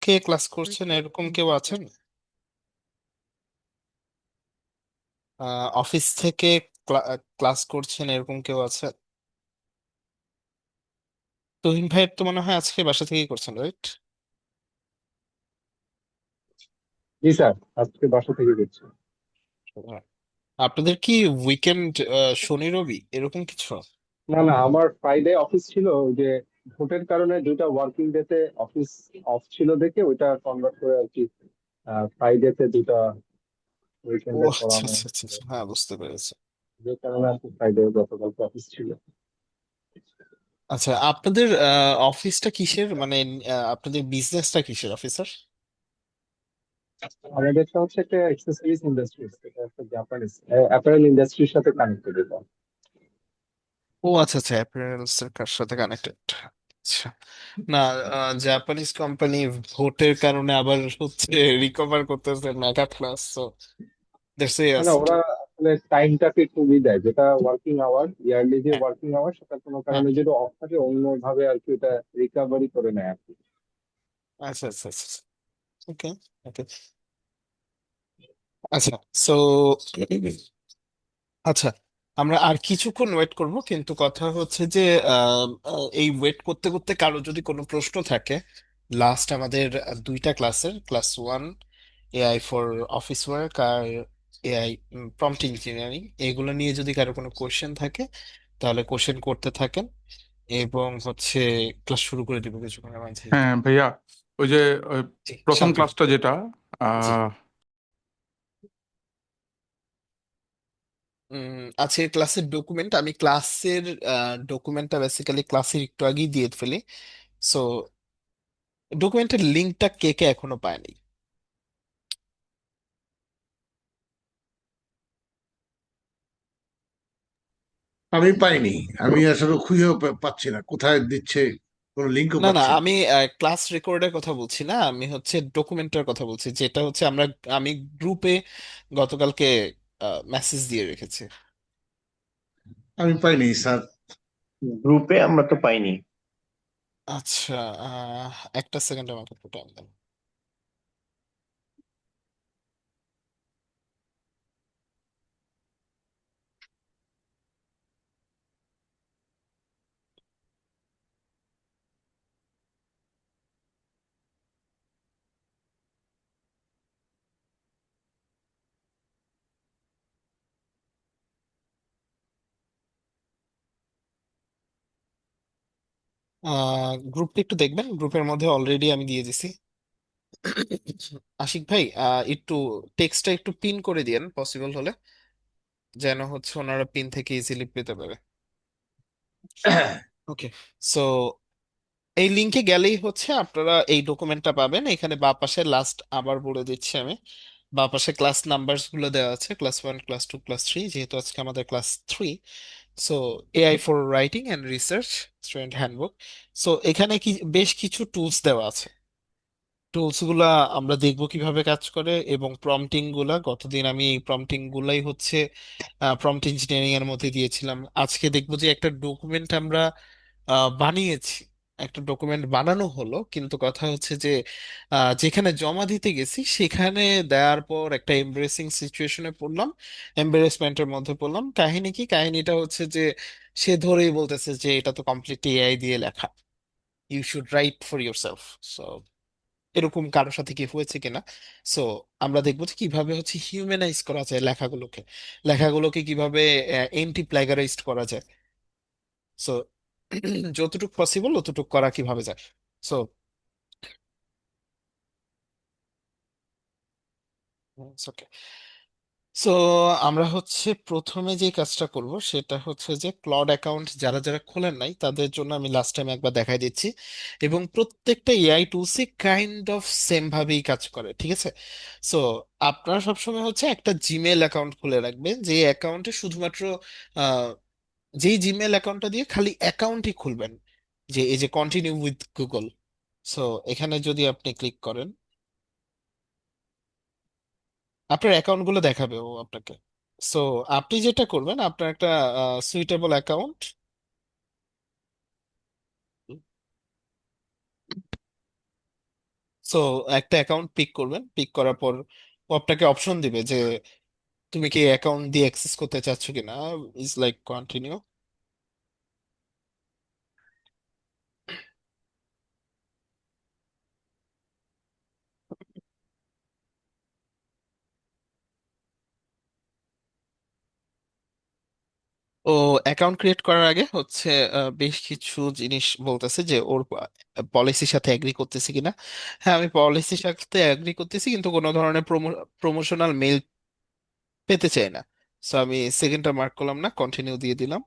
থেকে ক্লাস করছেন এরকম কেউ আছেন? অফিস থেকে ক্লাস করছেন এরকম কেউ আছে? তুহিন ভাইয়ের তো মনে হয় আজকে বাসা থেকেই করছেন, রাইট? জি স্যার, আজকে বাসা থেকে দিচ্ছি। আপনাদের কি উইকেন্ড, শনি রবি এরকম কিছু? না না, আমার ফ্রাইডে অফিস ছিল, ওই যে ভোটের কারণে দুইটা ওয়ার্কিং ডে তে অফিস অফ ছিল দেখে ওইটা কনভার্ট করে আর কি ফ্রাইডে তে দুটা ও উইকেন্ডে আচ্ছা করানো আচ্ছা আচ্ছা হয়েছিল। আচ্ছা, হ্যাঁ বুঝতে পেরেছি। যে কারণে আর কি ফ্রাইডে গতকালকে অফিস ছিল। আচ্ছা, আপনাদের অফিসটা কিসের, মানে আপনাদের বিজনেসটা কিসের অফিসার? আমাদেরটা হচ্ছে একটা অ্যাক্সেসরিজ ইন্ডাস্ট্রি, এটা একটা জাপানিজ অ্যাপারেল ইন্ডাস্ট্রির সাথে কানেক্টেড এটা। ও আচ্ছা আচ্ছা, অ্যাপারেলস এর কার সাথে কানেক্টেড? আচ্ছা। না, জাপানিজ কোম্পানি ভোটের কারণে আবার হচ্ছে রিকভার করতেছে মেগা ক্লাস, তো দ্যাটস এ মানে আস্ট। ওরা আসলে টাইমটাকে খুবই দেয়, যেটা ওয়ার্কিং আওয়ার, ইয়ারলি যে হ্যাঁ ওয়ার্কিং আওয়ার, সেটা কোনো হ্যাঁ, কারণে যদি অফ থাকে অন্যভাবে আর কি এটা রিকভারি করে নেয় আর কি। আচ্ছা আচ্ছা আচ্ছা, ওকে ওকে। আচ্ছা, সো আচ্ছা, আমরা আর কিছুক্ষণ ওয়েট করব, কিন্তু কথা হচ্ছে যে এই ওয়েট করতে করতে কারো যদি কোনো প্রশ্ন থাকে, লাস্ট আমাদের দুইটা ক্লাসের, class one AI for office work আর এআই প্রম্পট ইঞ্জিনিয়ারিং, এগুলো নিয়ে যদি কারো কোনো কোশ্চেন থাকে তাহলে কোশ্চেন করতে থাকেন, এবং হচ্ছে ক্লাস শুরু করে দিব কিছুক্ষণের মাঝে। হ্যাঁ ভাইয়া, ওই যে ওই জি প্রথম শান্ত। ক্লাসটা যেটা জি। আহ, আজকের ক্লাসের ডকুমেন্ট, আমি ক্লাসের ডকুমেন্টটা বেসিক্যালি ক্লাসের একটু আগেই দিয়ে ফেলি। সো ডকুমেন্টের লিঙ্কটা কে কে এখনো পায়নি? আমি পাইনি। আমি আসলে খুঁজেও পাচ্ছি না কোথায় দিচ্ছে, কোনো লিঙ্কও না না, পাচ্ছি না। আমি ক্লাস রেকর্ডের কথা বলছি না, আমি হচ্ছে ডকুমেন্টের কথা বলছি, যেটা হচ্ছে আমি গ্রুপে গতকালকে মেসেজ দিয়ে রেখেছি। আমি পাইনি স্যার। গ্রুপে আমরা তো পাইনি। আচ্ছা, একটা সেকেন্ড আমাকে একটু টাইম দেন। গ্রুপটা একটু দেখবেন, গ্রুপের মধ্যে অলরেডি আমি দিয়ে দিছি। আশিক ভাই, একটু টেক্সটটা একটু পিন করে দিয়েন পসিবল হলে, যেন হচ্ছে ওনারা পিন থেকে ইজিলি পেতে পারে। ওকে, সো এই লিংকে গেলেই হচ্ছে আপনারা এই ডকুমেন্টটা পাবেন। এখানে বাঁ পাশে লাস্ট আবার বলে দিচ্ছি আমি, বাঁ পাশে ক্লাস নাম্বারস গুলো দেওয়া আছে, class one, class two, class three, যেহেতু আজকে আমাদের class three. So AI for writing and research student handbook. So এখানে কি বেশ কিছু টুলস দেওয়া আছে, টুলস গুলা আমরা দেখবো কিভাবে কাজ করে, এবং প্রম্পটিং গুলা গতদিন আমি এই প্রম্পটিং গুলাই হচ্ছে প্রম্পট ইঞ্জিনিয়ারিং এর মধ্যে দিয়েছিলাম। আজকে দেখবো যে একটা ডকুমেন্ট আমরা বানিয়েছি, একটা ডকুমেন্ট বানানো হলো, কিন্তু কথা হচ্ছে যে যেখানে জমা দিতে গেছি সেখানে দেওয়ার পর একটা এমব্রেসিং সিচুয়েশনে পড়লাম, এম্বারেসমেন্টের মধ্যে পড়লাম। কাহিনী কি, কাহিনীটা হচ্ছে যে সে ধরেই বলতেছে যে এটা তো কমপ্লিটলি এআই দিয়ে লেখা, you should write for yourself. So এরকম কারোর সাথে কি হয়েছে কিনা। সো আমরা দেখবো যে কিভাবে হচ্ছে হিউম্যানাইজ করা যায় লেখাগুলোকে, লেখাগুলোকে কিভাবে এন্টি প্লাগারাইজড করা যায়। সো যতটুকু পসিবল ততটুকু করা কিভাবে যায়। সো ওকে, সো আমরা হচ্ছে প্রথমে যে কাজটা করব সেটা হচ্ছে যে ক্লড অ্যাকাউন্ট যারা যারা খোলেন নাই তাদের জন্য আমি লাস্ট টাইম একবার দেখাই দিচ্ছি, এবং প্রত্যেকটা এআই টুলসই কাইন্ড অফ সেম ভাবেই কাজ করে, ঠিক আছে? সো আপনারা সবসময় হচ্ছে একটা জিমেল অ্যাকাউন্ট খুলে রাখবেন, যে অ্যাকাউন্টে শুধুমাত্র আহ, যেই জিমেল অ্যাকাউন্টটা দিয়ে খালি অ্যাকাউন্টই খুলবেন, যে এই যে কন্টিনিউ উইথ গুগল। সো এখানে যদি আপনি ক্লিক করেন, আপনার অ্যাকাউন্ট গুলো দেখাবে ও আপনাকে। সো আপনি যেটা করবেন, আপনার একটা সুইটেবল অ্যাকাউন্ট, সো একটা অ্যাকাউন্ট পিক করবেন, পিক করার পর ও আপনাকে অপশন দিবে যে তুমি কি অ্যাকাউন্ট দিয়ে অ্যাক্সেস করতে চাচ্ছ কিনা। Is like continue. ও অ্যাকাউন্ট ক্রিয়েট করার আগে হচ্ছে বেশ কিছু জিনিস বলতেছে যে ওর পলিসির সাথে এগ্রি করতেছি কিনা। হ্যাঁ, আমি পলিসির সাথে এগ্রি করতেছি, কিন্তু কোনো ধরনের প্রমোশনাল মেল পেতে চাই না। সো আমি সেকেন্ডটা মার্ক করলাম না, কন্টিনিউ দিয়ে দিলাম।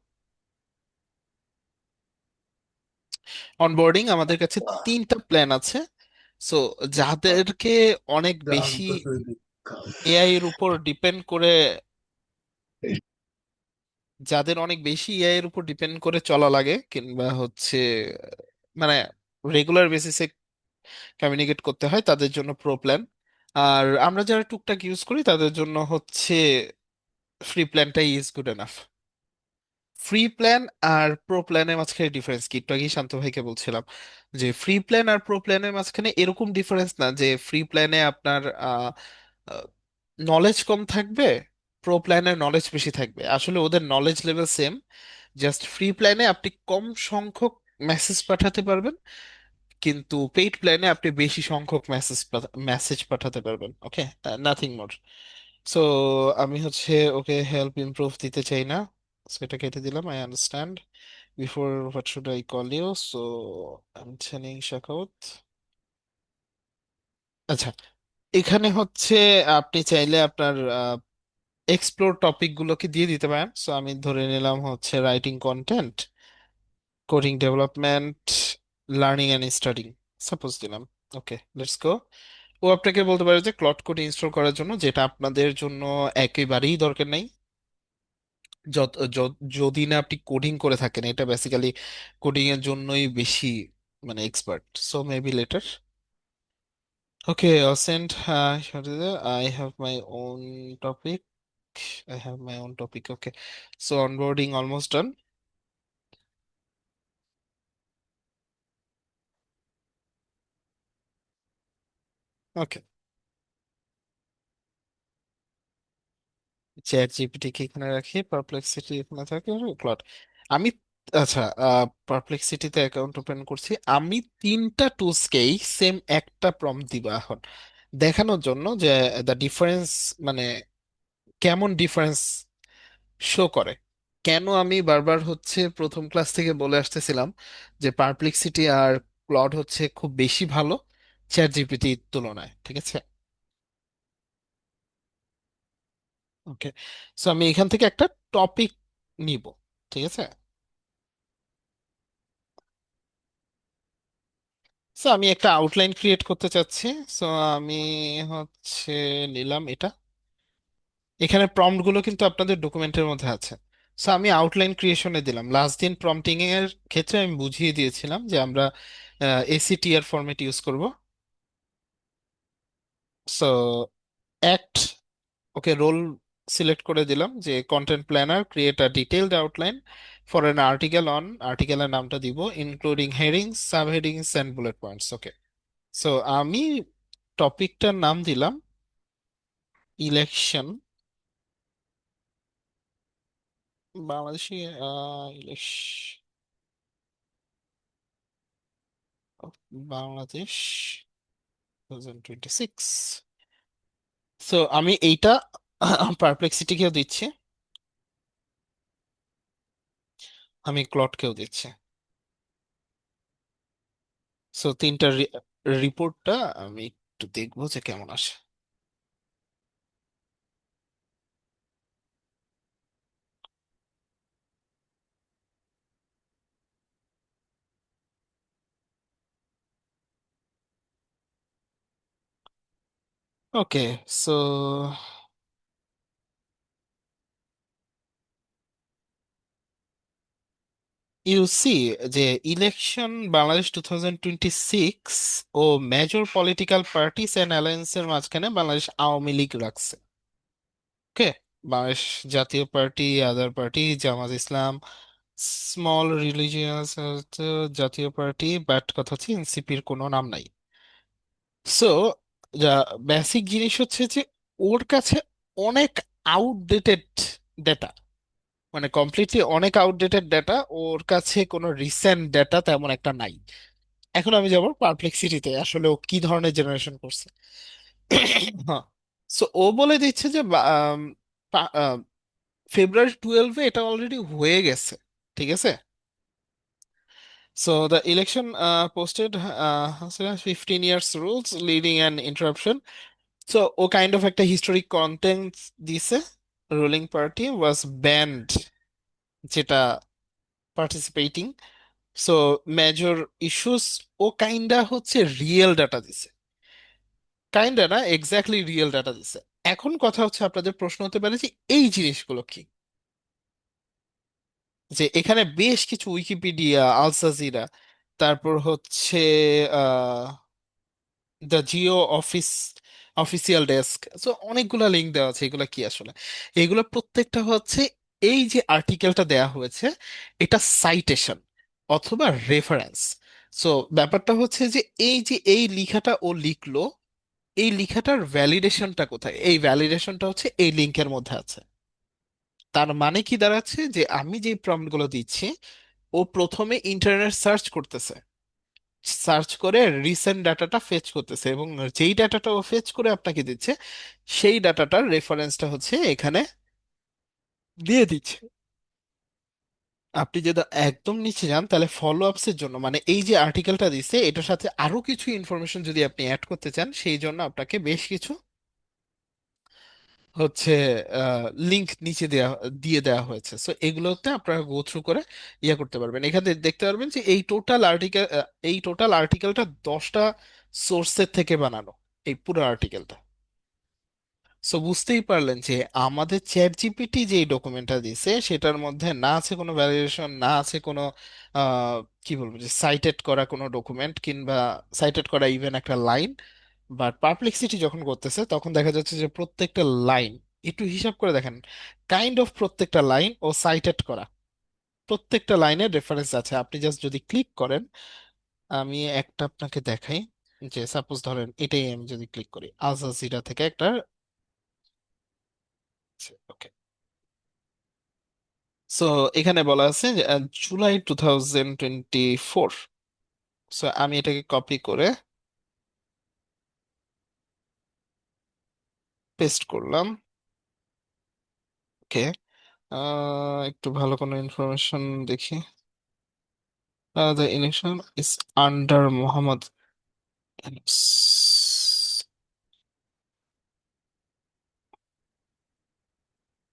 অনবোর্ডিং আমাদের কাছে তিনটা প্ল্যান আছে। সো যাদেরকে অনেক বেশি এআই এর উপর ডিপেন্ড করে, যাদের অনেক বেশি এআই এর উপর ডিপেন্ড করে চলা লাগে, কিংবা হচ্ছে মানে রেগুলার বেসিসে কমিউনিকেট করতে হয়, তাদের জন্য প্রো প্ল্যান। আর আমরা যারা টুকটাক ইউজ করি তাদের জন্য হচ্ছে ফ্রি প্ল্যানটাই is good enough. Free plan আর প্রো প্ল্যানের মাঝখানে ডিফারেন্স কি, একটু আগেই শান্ত ভাইকে বলছিলাম যে ফ্রি প্ল্যান আর প্রো প্ল্যানের মাঝখানে এরকম ডিফারেন্স না যে ফ্রি প্ল্যানে আপনার নলেজ কম থাকবে, প্রো প্ল্যানে নলেজ বেশি থাকবে। আসলে ওদের knowledge level same, just free প্ল্যানে আপনি কম সংখ্যক মেসেজ পাঠাতে পারবেন, কিন্তু পেইড প্ল্যানে আপনি বেশি সংখ্যক মেসেজ পাঠাতে পারবেন। ওকে, নাথিং মোর। সো আমি হচ্ছে ওকে হেল্প ইমপ্রুভ দিতে চাই না, সেটা কেটে দিলাম। I understand. Before what should I call you? So I am sending Sakhawat. আচ্ছা, এখানে হচ্ছে আপনি চাইলে আপনার এক্সপ্লোর টপিক গুলোকে দিয়ে দিতে পারেন। সো আমি ধরে নিলাম হচ্ছে writing content, coding development, learning and studying, suppose দিলাম। ওকে, লেটস গো। ও আপনাকে বলতে পারে যে ক্লড কোড ইনস্টল করার জন্য, যেটা আপনাদের জন্য একেবারেই দরকার নেই। যদি না আপনি কোডিং করে থাকেন, এটা বেসিক্যালি কোডিং এর জন্যই বেশি মানে expert. So maybe letter. Okay, send. I have my own topic, I have my own topic. Okay. So onboarding almost done. Okay. ChatGPT কে এখানে রাখি, পারপ্লেক্সিটি এখানে থাকে, ক্লড। আমি আচ্ছা, পারপ্লেক্সিটিতে অ্যাকাউন্ট ওপেন করছি। আমি তিনটা টুলসকেই সেম একটা প্রম্পট দিব এখন, দেখানোর জন্য যে দ্য ডিফারেন্স, মানে কেমন ডিফারেন্স শো করে। কেন আমি বারবার হচ্ছে প্রথম ক্লাস থেকে বলে আসতেছিলাম যে পারপ্লেক্সিটি আর ক্লড হচ্ছে খুব বেশি ভালো চ্যাট জিপিটির তুলনায়, ঠিক আছে। ওকে, সো আমি এখান থেকে একটা টপিক নিব, ঠিক আছে। সো আমি একটা আউটলাইন ক্রিয়েট করতে চাচ্ছি। সো আমি হচ্ছে নিলাম এটা। এখানে প্রম্পট গুলো কিন্তু আপনাদের ডকুমেন্টের মধ্যে আছে। সো আমি আউটলাইন ক্রিয়েশনে দিলাম। লাস্ট দিন প্রম্পটিং এর ক্ষেত্রে আমি বুঝিয়ে দিয়েছিলাম যে আমরা এসিটিআর ফরম্যাট ইউজ করব। So act, okay, role select করে দিলাম যে content planner, create a detailed outline for an article on, আর্টিকেলের নামটা দিব including headings, subheadings and bullet points. Okay, so আমি টপিকটার নাম দিলাম election, Bangladeshi election Bangladesh 2026। So আমি এইটা পারপ্লেক্সিটিকেও দিচ্ছি, আমি ক্লডকেও দিচ্ছি। সো তিনটা রিপোর্টটা আমি একটু দেখবো যে কেমন আসে। ওকে, সো ইউ সি যে ইলেকশন বাংলাদেশ 2026 ও মেজর পলিটিক্যাল পার্টিস এন্ড অ্যালায়েন্সের মাঝখানে বাংলাদেশ আওয়ামী লীগ রাখছে। Okay, Bangladesh Jatiya Party, other party, Jamaat Islam, small religious Jatiya Party, but কথা হচ্ছে এনসিপির কোনো নাম নাই। সো বেসিক জিনিস হচ্ছে যে ওর কাছে অনেক আউটডেটেড ডেটা, মানে কমপ্লিটলি অনেক আউটডেটেড ডেটা, ওর কাছে কোনো রিসেন্ট ডেটা তেমন একটা নাই। এখন আমি যাব পারপ্লেক্সিটিতে আসলে ও কি ধরনের জেনারেশন করছে। হ্যাঁ, সো ও বলে দিচ্ছে যে ফেব্রুয়ারি 12 এটা অলরেডি হয়ে গেছে, ঠিক আছে। So the election posted 15 years rules leading an interruption. So ও কাইন্ড অফ একটা হিস্টোরিক কন্টেন্ট দিছে, রুলিং পার্টি ওয়াজ ব্যান্ড, যেটা পার্টিসিপেটিং। সো মেজর ইস্যুস, ও কাইন্ডা হচ্ছে রিয়েল ডাটা দিছে, কাইন্ডা না এক্স্যাক্টলি রিয়েল ডাটা দিছে। এখন কথা হচ্ছে, আপনাদের প্রশ্ন হতে পারে যে এই জিনিসগুলো কি, যে এখানে বেশ কিছু উইকিপিডিয়া, আল জাজিরা, তারপর হচ্ছে the Jio office, official desk, so অনেকগুলা লিঙ্ক দেওয়া আছে। এগুলা কি আসলে? এগুলো প্রত্যেকটা হচ্ছে এই যে আর্টিকেলটা দেয়া হয়েছে, এটা সাইটেশন অথবা রেফারেন্স। সো ব্যাপারটা হচ্ছে যে এই যে এই লেখাটা ও লিখলো, এই লেখাটার ভ্যালিডেশনটা কোথায়? এই ভ্যালিডেশনটা হচ্ছে এই লিঙ্কের মধ্যে আছে। তার মানে কি দাঁড়াচ্ছে, যে আমি যে প্রম্পট গুলো দিচ্ছি, ও প্রথমে ইন্টারনেট সার্চ করতেছে, সার্চ করে রিসেন্ট ডাটাটা ফেচ করতেছে, এবং যেই ডাটাটা ও ফেচ করে আপনাকে দিচ্ছে, সেই ডাটাটার রেফারেন্সটা হচ্ছে এখানে দিয়ে দিচ্ছে। আপনি যদি একদম নিচে যান, তাহলে ফলো আপস এর জন্য, মানে এই যে আর্টিকেলটা দিচ্ছে এটার সাথে আরো কিছু ইনফরমেশন যদি আপনি অ্যাড করতে চান, সেই জন্য আপনাকে বেশ কিছু হচ্ছে লিংক নিচে দিয়ে দেওয়া হয়েছে। সো এগুলোতে আপনারা গো থ্রু করে করতে পারবেন। এখানে দেখতে পারবেন যে এই টোটাল আর্টিকেলটা 10টা সোর্সের থেকে বানানো, এই পুরো আর্টিকেলটা। সো বুঝতেই পারলেন যে আমাদের চ্যাট জিপিটি যে ডকুমেন্টটা দিছে, সেটার মধ্যে না আছে কোনো ভ্যালিডেশন, না আছে কোনো কি বলবো, যে সাইটেড করা কোনো ডকুমেন্ট, কিংবা সাইটেড করা ইভেন একটা লাইন। বাট পারপ্লেক্সিটি যখন করতেছে, তখন দেখা যাচ্ছে যে প্রত্যেকটা লাইন, একটু হিসাব করে দেখেন, কাইন্ড অফ প্রত্যেকটা লাইন ও সাইটেড করা, প্রত্যেকটা লাইনের রেফারেন্স আছে। আপনি জাস্ট যদি ক্লিক করেন, আমি একটা আপনাকে দেখাই, যে সাপোজ ধরেন এটাই আমি যদি ক্লিক করি, আল জাজিরা থেকে একটা, ওকে। সো এখানে বলা আছে যে July 2024। সো আমি এটাকে কপি করে পেস্ট করলাম, ওকে। একটু ভালো কোনো ইনফরমেশন দেখি। The election is under Muhammad Yunus.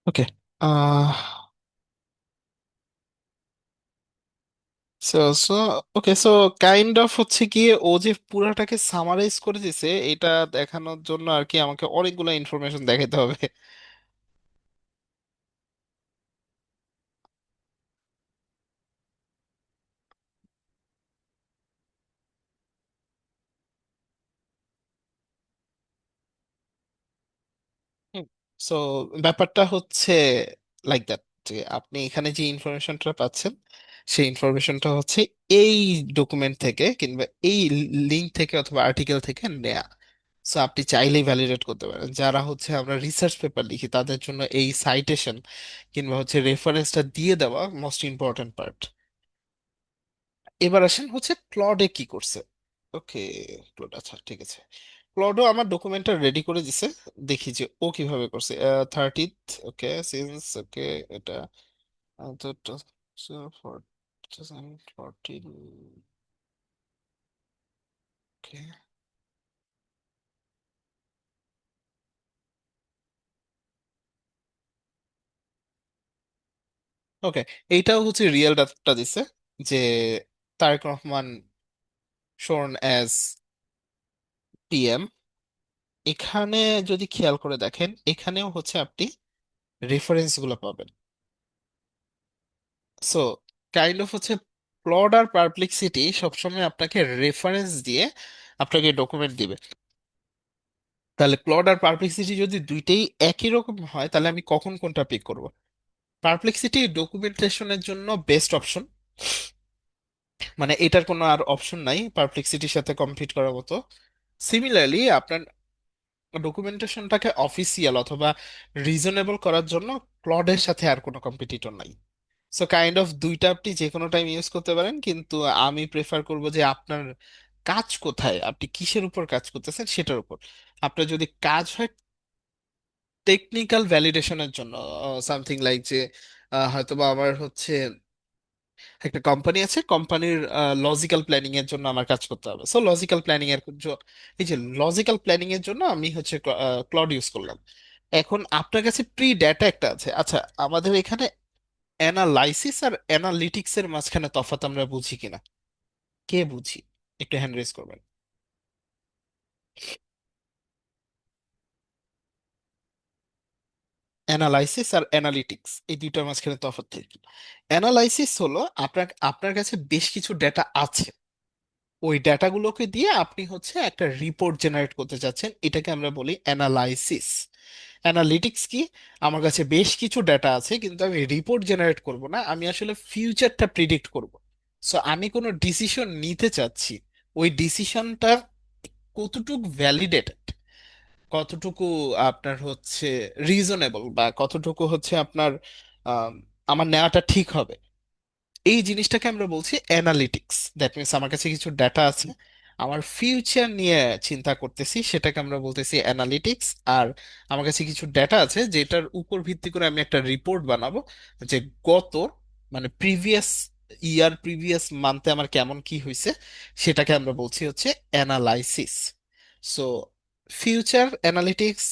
Okay. So so okay, so kind of হচ্ছে কি, ও যে পুরাটাকে সামারাইজ করে দিছে, এটা দেখানোর জন্য আর কি আমাকে অনেকগুলো ইনফরমেশন দেখাতে হবে। সো ব্যাপারটা হচ্ছে লাইক দ্যাট, যে আপনি এখানে যে ইনফরমেশনটা পাচ্ছেন, সেই ইনফরমেশনটা হচ্ছে এই ডকুমেন্ট থেকে, কিংবা এই লিঙ্ক থেকে অথবা আর্টিকেল থেকে নেয়া। সো আপনি চাইলেই ভ্যালিডেট করতে পারেন। যারা হচ্ছে আমরা রিসার্চ পেপার লিখি, তাদের জন্য এই সাইটেশন কিংবা হচ্ছে রেফারেন্সটা দিয়ে দেওয়া মোস্ট ইম্পর্টেন্ট পার্ট। এবার আসেন হচ্ছে ক্লডে কি করছে। ওকে, ক্লড, আচ্ছা ঠিক আছে। ক্লডও আমার ডকুমেন্টটা রেডি করে দিছে, দেখি যে ও কিভাবে করছে। 30th, ওকে, সিন্স, ওকে, এটা 2014, ওকে। ওকে, এইটাও হচ্ছে রিয়েল ডাটা দিছে, যে তারেক রহমান শোন অ্যাজ পিএম। এখানে যদি খেয়াল করে দেখেন, এখানেও হচ্ছে আপনি রেফারেন্স গুলো পাবেন। সো কাইন্ড অফ হচ্ছে প্লড আর পারপ্লেক্সিটি সবসময় আপনাকে রেফারেন্স দিয়ে আপনাকে ডকুমেন্ট দিবে। তাহলে প্লড আর পারপ্লেক্সিটি যদি দুইটাই একই রকম হয়, তাহলে আমি কখন কোনটা পিক করব? পারপ্লেক্সিটি ডকুমেন্টেশনের জন্য বেস্ট অপশন, মানে এটার কোনো আর অপশন নাই পারপ্লেক্সিটির সাথে কম্পিট করার মতো। সিমিলারলি আপনার ডকুমেন্টেশনটাকে অফিসিয়াল অথবা রিজনেবল করার জন্য ক্লডের সাথে আর কোনো কম্পিটিটর নাই। সো কাইন্ড অফ দুইটা আপনি যে কোনো টাইম ইউজ করতে পারেন, কিন্তু আমি প্রেফার করব যে আপনার কাজ কোথায়, আপনি কিসের উপর কাজ করতেছেন সেটার উপর। আপনার যদি কাজ হয় টেকনিক্যাল ভ্যালিডেশনের জন্য, সামথিং লাইক যে হয়তোবা আমার হচ্ছে একটা কোম্পানি আছে, কোম্পানির লজিক্যাল প্ল্যানিং এর জন্য আমার কাজ করতে হবে, সো লজিক্যাল প্ল্যানিং এর এই যে লজিক্যাল প্ল্যানিং এর জন্য আমি হচ্ছে ক্লড ইউজ করলাম। এখন আপনার কাছে প্রি ডেটা একটা আছে। আচ্ছা, আমাদের এখানে অ্যানালাইসিস আর অ্যানালিটিক্স এর মাঝখানে তফাৎ আমরা বুঝি কিনা? কে বুঝি? একটু হ্যান্ড রেজ করবেন। অ্যানালাইসিস আর অ্যানালিটিক্স এই দুইটার মাঝখানে তফাৎ কি? অ্যানালাইসিস হলো আপনার আপনার কাছে বেশ কিছু ডেটা আছে, ওই ডেটাগুলোকে দিয়ে আপনি হচ্ছে একটা রিপোর্ট জেনারেট করতে চাচ্ছেন, এটাকে আমরা বলি অ্যানালাইসিস। অ্যানালিটিক্স কি? আমার কাছে বেশ কিছু ডেটা আছে কিন্তু আমি রিপোর্ট জেনারেট করব না, আমি আসলে ফিউচারটা প্রিডিক্ট করব। সো আমি কোনো ডিসিশন নিতে চাচ্ছি, ওই ডিসিশনটা কতটুকু ভ্যালিডেটেড, কতটুকু আপনার হচ্ছে রিজনেবল, বা কতটুকু হচ্ছে আপনার আম, আমার নেওয়াটা ঠিক হবে, এই জিনিসটাকে আমরা বলছি অ্যানালিটিক্স। দ্যাট মিনস আমার কাছে কিছু ডাটা আছে, আমার ফিউচার নিয়ে চিন্তা করতেছি, সেটাকে আমরা বলতেছি অ্যানালিটিক্স। আর আমার কাছে কিছু ডেটা আছে যেটার উপর ভিত্তি করে আমি একটা রিপোর্ট বানাবো, যে গত মানে প্রিভিয়াস ইয়ার প্রিভিয়াস মান্থে আমার কেমন কি হয়েছে, সেটাকে আমরা বলছি হচ্ছে analysis. So future analytics,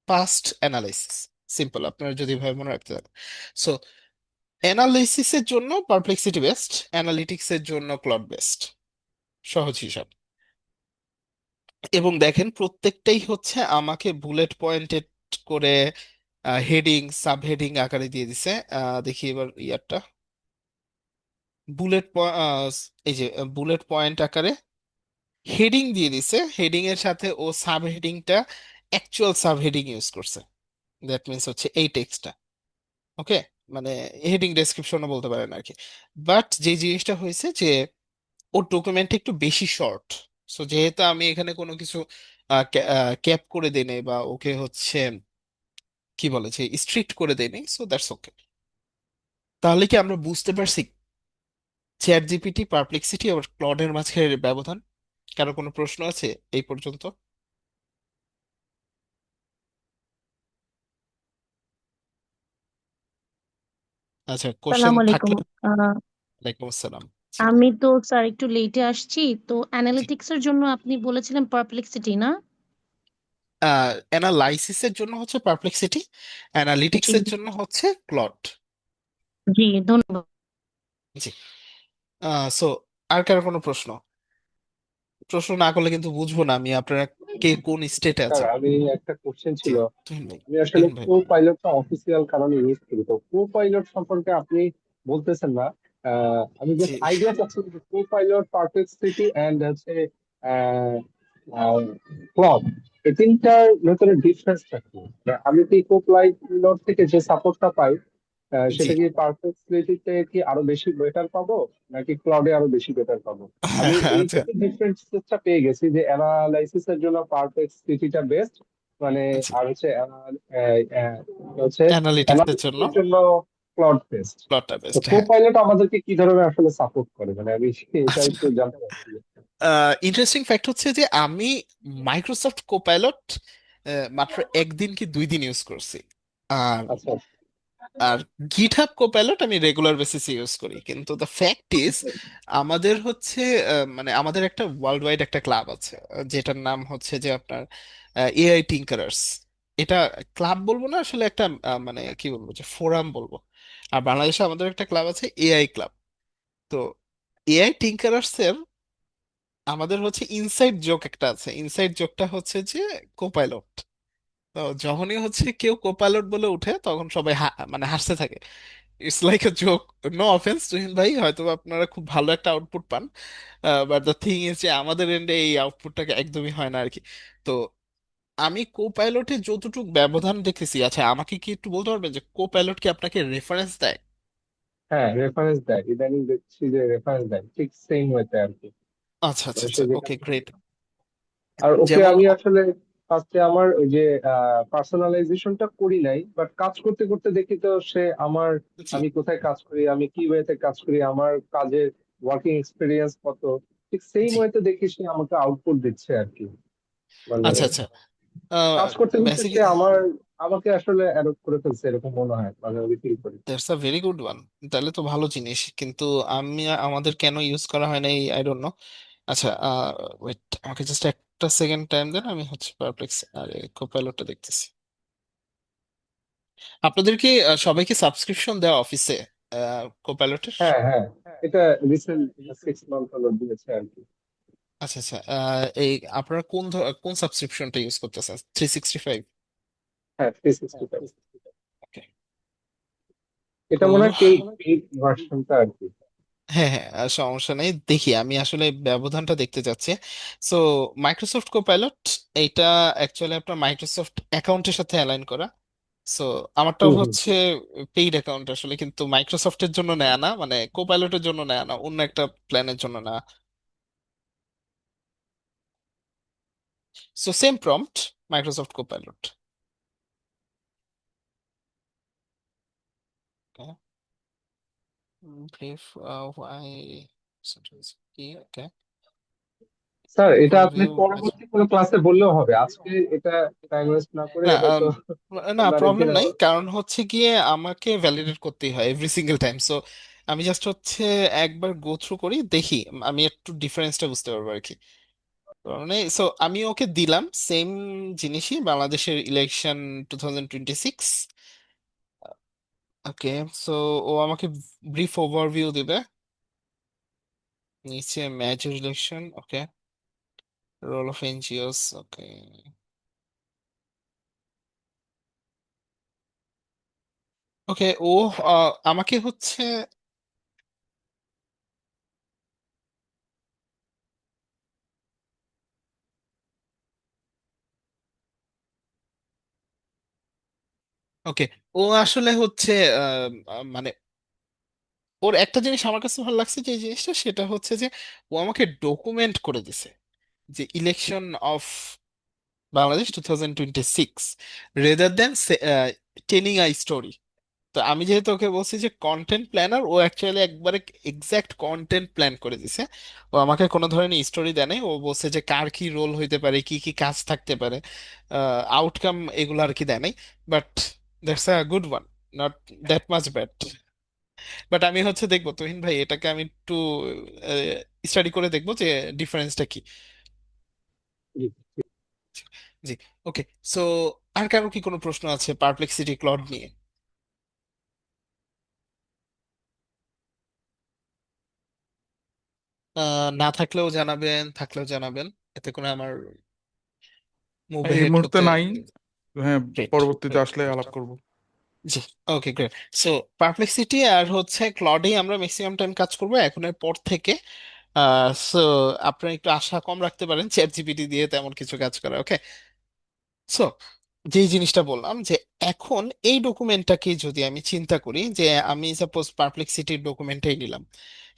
past analysis, simple আপনারা যদি ভাবে মনে রাখতে পারেন। সো অ্যানালিসিসের জন্য পারপ্লেক্সিটি বেস্ট, অ্যানালিটিক্স এর জন্য ক্লড বেস্ট, সহজ হিসাব। এবং দেখেন প্রত্যেকটাই হচ্ছে আমাকে বুলেট পয়েন্টেড করে হেডিং সাব হেডিং আকারে দিয়ে দিছে। দেখি এবার ইয়ারটা, বুলেট এই যে বুলেট পয়েন্ট আকারে হেডিং দিয়ে দিছে, হেডিং এর সাথে ও সাব হেডিংটা অ্যাকচুয়াল সাব হেডিং ইউজ করছে। দ্যাট মিনস হচ্ছে এই টেক্সটটা, ওকে, মানে হেডিং ডেসক্রিপশনও বলতে পারেন আর কি। বাট যে জিনিসটা হয়েছে যে ওর ডকুমেন্ট একটু বেশি শর্ট। সো যেহেতু আমি এখানে কোনো কিছু ক্যাপ করে দেই নাই, বা ওকে হচ্ছে কি বলে যে স্ট্রিক্ট করে দেই নাই, সো দ্যাটস ওকে। তাহলে কি আমরা বুঝতে পারছি চ্যাট জিপিটি, পারপ্লেক্সিটি আর ক্লডের মাঝে ব্যবধান? কারো কোনো প্রশ্ন আছে এই পর্যন্ত? আচ্ছা, কোশ্চেন সালাম আলাইকুম। থাকলে। আহ, ওয়ালাইকুম আসসালাম। জি। আমি তো স্যার একটু লেটে আসছি, তো অ্যানালিটিক্স এর জন্য আপনি বলেছিলেন পারপ্লেক্সিটি না? অ্যানালাইসিসের জন্য হচ্ছে পারপ্লেক্সিটি, অ্যানালিটিক্স জি, এর জন্য হচ্ছে ক্লড। জি, ধন্যবাদ। জি। সো আর কারো কোনো প্রশ্ন? প্রশ্ন না করলে কিন্তু বুঝবো না আমি আপনারা কে কোন স্টেটে স্যার আছেন। আমি একটা কোশ্চেন জি, ছিল। তুহিন ভাই। আমি আসলে তুহিন ভাই কো বলেন। পাইলটটা অফিসিয়াল কারণে ইউজ করি, তো কো পাইলট সম্পর্কে আপনি বলতেছেন না। আমি জি। জাস্ট আইডিয়া চাচ্ছি যে কো পাইলট, পারপ্লেক্সিটি এন্ড হচ্ছে ক্লড, এই তিনটার ভেতরে ডিফারেন্সটা কি? মানে আমি কি কো পাইলট থেকে যে সাপোর্টটা পাই জি। সেটা কি পারপ্লেক্সিটিতে কি আরো বেশি বেটার পাবো, নাকি ক্লাউডে আরো বেশি বেটার পাবো? আমি আচ্ছা। এইটুকু ডিফারেন্সটা পেয়ে গেছি যে অ্যানালাইসিস এর জন্য পারপ্লেক্সিটিটা বেস্ট, মানে জি। আর হচ্ছে হচ্ছে অ্যানালিটিক্স এর জন্য অ্যানালিসিস এর জন্য ক্লাউড বেস্ট। প্লটটা তো বেস্ট, কো হ্যাঁ। পাইলট আমাদেরকে কি ধরনের আসলে সাপোর্ট করে, মানে আমি এটা আচ্ছা, একটু জানতে চাচ্ছি। ইন্টারেস্টিং ফ্যাক্ট হচ্ছে যে আমি মাইক্রোসফট কোপাইলট মাত্র একদিন কি 2 দিন ইউজ করছি। আর আচ্ছা আর গিটহাব কোপাইলট আমি রেগুলার বেসিসে ইউজ করি, কিন্তু দ্য ফ্যাক্ট ইজ আচ্ছা। আমাদের হচ্ছে মানে আমাদের একটা ওয়ার্ল্ড ওয়াইড একটা ক্লাব আছে, যেটার নাম হচ্ছে যে আপনার এআই টিঙ্কারার্স। এটা ক্লাব বলবো না, আসলে একটা মানে কি বলবো, যে ফোরাম বলবো। আর বাংলাদেশে আমাদের একটা ক্লাব আছে, এআই ক্লাব। তো এআই টিঙ্কারার্স এর আমাদের হচ্ছে ইনসাইড জোক একটা আছে, ইনসাইড জোকটা হচ্ছে যে কোপাইলট। তো যখনই হচ্ছে কেউ কোপাইলট বলে উঠে তখন সবাই মানে হাসতে থাকে। It's like a joke. No offence Tuhin ভাই, হয়তো আপনারা খুব ভালো একটা আউটপুট পান, বাট দ্য থিং ইজ যে আমাদের এন্ডে এই আউটপুটটাকে একদমই হয় না আর কি। তো আমি কো পাইলটে যতটুকু ব্যবধান দেখেছি, আচ্ছা আমাকে কি একটু বলতে পারবেন যে কো পাইলট কি আপনাকে রেফারেন্স দেয়? হ্যাঁ, রেফারেন্স দেয়, ইদানিং দেখছি যে রেফারেন্স দেয় ঠিক সেম ওয়েতে আর কি। আচ্ছা, আচ্ছা, মানে সে আচ্ছা, যেটা ওকে, গ্রেট। আর ওকে যেমন আমি আসলে ফার্স্টে আমার ওই যে পার্সোনালাইজেশনটা করি নাই, বাট কাজ করতে করতে দেখি তো সে আমার, জি, আমি কোথায় কাজ করি, আমি কি ওয়েতে কাজ করি, আমার কাজের ওয়ার্কিং এক্সপিরিয়েন্স কত, ঠিক সেই জি, ওয়েতে দেখি সে আমাকে আউটপুট দিচ্ছে আর কি। মানে আচ্ছা আচ্ছা। কাজ করতে করতে সে বেসিক্যালি আমাকে আসলে অ্যাডপ্ট করে ফেলছে, এরকম মনে হয়, মানে আমি ফিল করি। That's a very good one. তাহলে তো ভালো জিনিস, কিন্তু আমাদের কেন ইউজ করা হয় না আই ডোন্ট নো। আচ্ছা, ওয়েট, আমাকে জাস্ট একটা সেকেন্ড টাইম দেন, আমি হচ্ছে পারপ্লেক্স আর কোপাইলটটা দেখতেছি। আপনাদের কি সবাইকে সাবস্ক্রিপশন দেওয়া অফিসে কোপাইলটের? হ্যাঁ হ্যাঁ, এটা রিসেন্ট 6 মান্থ হলো দিয়েছে আর কি। আচ্ছা আচ্ছা, এই আপনারা কোন সাবস্ক্রিপশনটা ইউজ করতেছেন? 365? হ্যাঁ 365, ওকে। এটা মনে তো হয় পেইড পেইড ভার্সনটা আর কি। হ্যাঁ হ্যাঁ, সমস্যা নেই, দেখি আমি আসলে ব্যবধানটা দেখতে চাচ্ছি। সো মাইক্রোসফট কোপাইলট, এইটা অ্যাকচুয়ালি আপনার মাইক্রোসফট অ্যাকাউন্টের সাথে অ্যালাইন করা। সো আমারটাও হুম হুম। হচ্ছে পেইড অ্যাকাউন্ট আসলে, কিন্তু মাইক্রোসফটের জন্য নেয়া না, মানে কোপাইলটের জন্য নেয়া না, অন্য একটা প্ল্যানের জন্য নেয়া। So same prompt, Microsoft Copilot. Brief why okay, sir এটা আপনি ওভারভিউ। পরবর্তী কোনো ক্লাসে বললেও হবে, আজকে এটা টাইম ওয়েস্ট না করে না হয়তো না, অন্য প্রবলেম আরেকদিন নাই, আবার। কারণ হচ্ছে গিয়ে আমাকে ভ্যালিডেট করতেই হয় এভরি সিঙ্গেল টাইম। সো আমি জাস্ট হচ্ছে একবার গো থ্রু করি, দেখি আমি একটু ডিফারেন্সটা বুঝতে পারবো আর কি। মানে সো আমি ওকে দিলাম সেম জিনিসই, বাংলাদেশের ইলেকশন 2026। ওকে, সো ও আমাকে ব্রিফ ওভারভিউ দিবে, নিচে major election, okay, role of NGOs, okay. Okay, ও আমাকে হচ্ছে, ওকে, ও আসলে হচ্ছে মানে ওর একটা জিনিস আমার কাছে ভালো লাগছে, যে এই জিনিসটা সেটা হচ্ছে যে ও আমাকে ডকুমেন্ট করে দিছে যে election of Bangladesh 2026, rather than telling I story. তো আমি যেহেতু ওকে বলছি যে কন্টেন্ট প্ল্যানার, ও অ্যাকচুয়ালি একবারে এক্সাক্ট কন্টেন্ট প্ল্যান করে দিছে। ও আমাকে কোনো ধরনের স্টোরি দেয় নাই, ও বলছে যে কার কি রোল হইতে পারে, কি কি কাজ থাকতে পারে, আউটকাম, এগুলো আর কি দেয় নাই। But that's a good one, not that much bad. But আমি হচ্ছে দেখবো তুহিন ভাই, এটাকে আমি একটু স্টাডি করে দেখবো যে ডিফারেন্সটা কি। জি। জি, ওকে। সো আর কারো কি কোনো প্রশ্ন আছে পারপ্লেক্সিটি ক্লড নিয়ে? না থাকলেও জানাবেন, থাকলেও জানাবেন, এতে করে আমার মুভ এই হেড মুহূর্তে হতে। নাই। হ্যাঁ, গ্রেট, পরবর্তীতে গ্রেট। আসলে আলাপ করব। জি, ওকে, গ্রেট। সো পারপ্লেক্সিটি আর হচ্ছে ক্লডেই আমরা ম্যাক্সিমাম টাইম কাজ করবো এখনের পর থেকে। সো আপনারা একটু আশা কম রাখতে পারেন চ্যাট জিপিটি দিয়ে তেমন কিছু কাজ করা, ওকে। সো যেই জিনিসটা বললাম যে এখন এই ডকুমেন্টটাকে যদি আমি চিন্তা করি, যে আমি সাপোজ পারপ্লেক্সিটির ডকুমেন্টটাই নিলাম,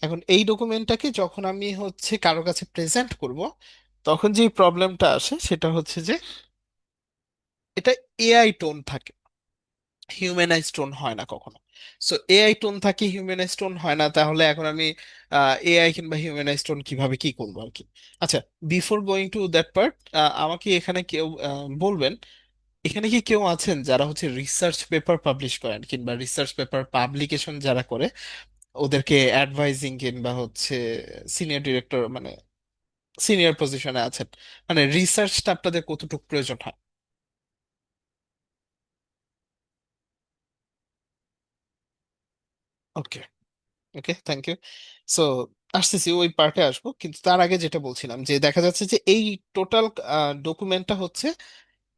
এখন এই ডকুমেন্টটাকে যখন আমি হচ্ছে কারো কাছে প্রেজেন্ট করব, তখন যে প্রবলেমটা আসে সেটা হচ্ছে যে এটা এআই টোন থাকে, হিউম্যানাইজ টোন হয় না কখনো। সো এআই টোন থাকে, হিউম্যানাইজ টোন হয় না, তাহলে এখন আমি এআই কিংবা হিউম্যানাইজ টোন কিভাবে কি করবো আর কি। আচ্ছা, before going to that part, আমাকে এখানে কেউ বলবেন, এখানে কি কেউ আছেন যারা হচ্ছে রিসার্চ পেপার পাবলিশ করেন, কিংবা রিসার্চ পেপার পাবলিকেশন যারা করে, ওদেরকে অ্যাডভাইজিং কিংবা হচ্ছে সিনিয়র ডিরেক্টর, মানে সিনিয়র পজিশনে আছেন, মানে রিসার্চটা আপনাদের কতটুকু প্রয়োজন হয়? ওকে, ওকে, থ্যাংক ইউ। সো আসতেছি, ওই পার্টে আসবো, কিন্তু তার আগে যেটা বলছিলাম, যে দেখা যাচ্ছে যে এই টোটাল ডকুমেন্টটা হচ্ছে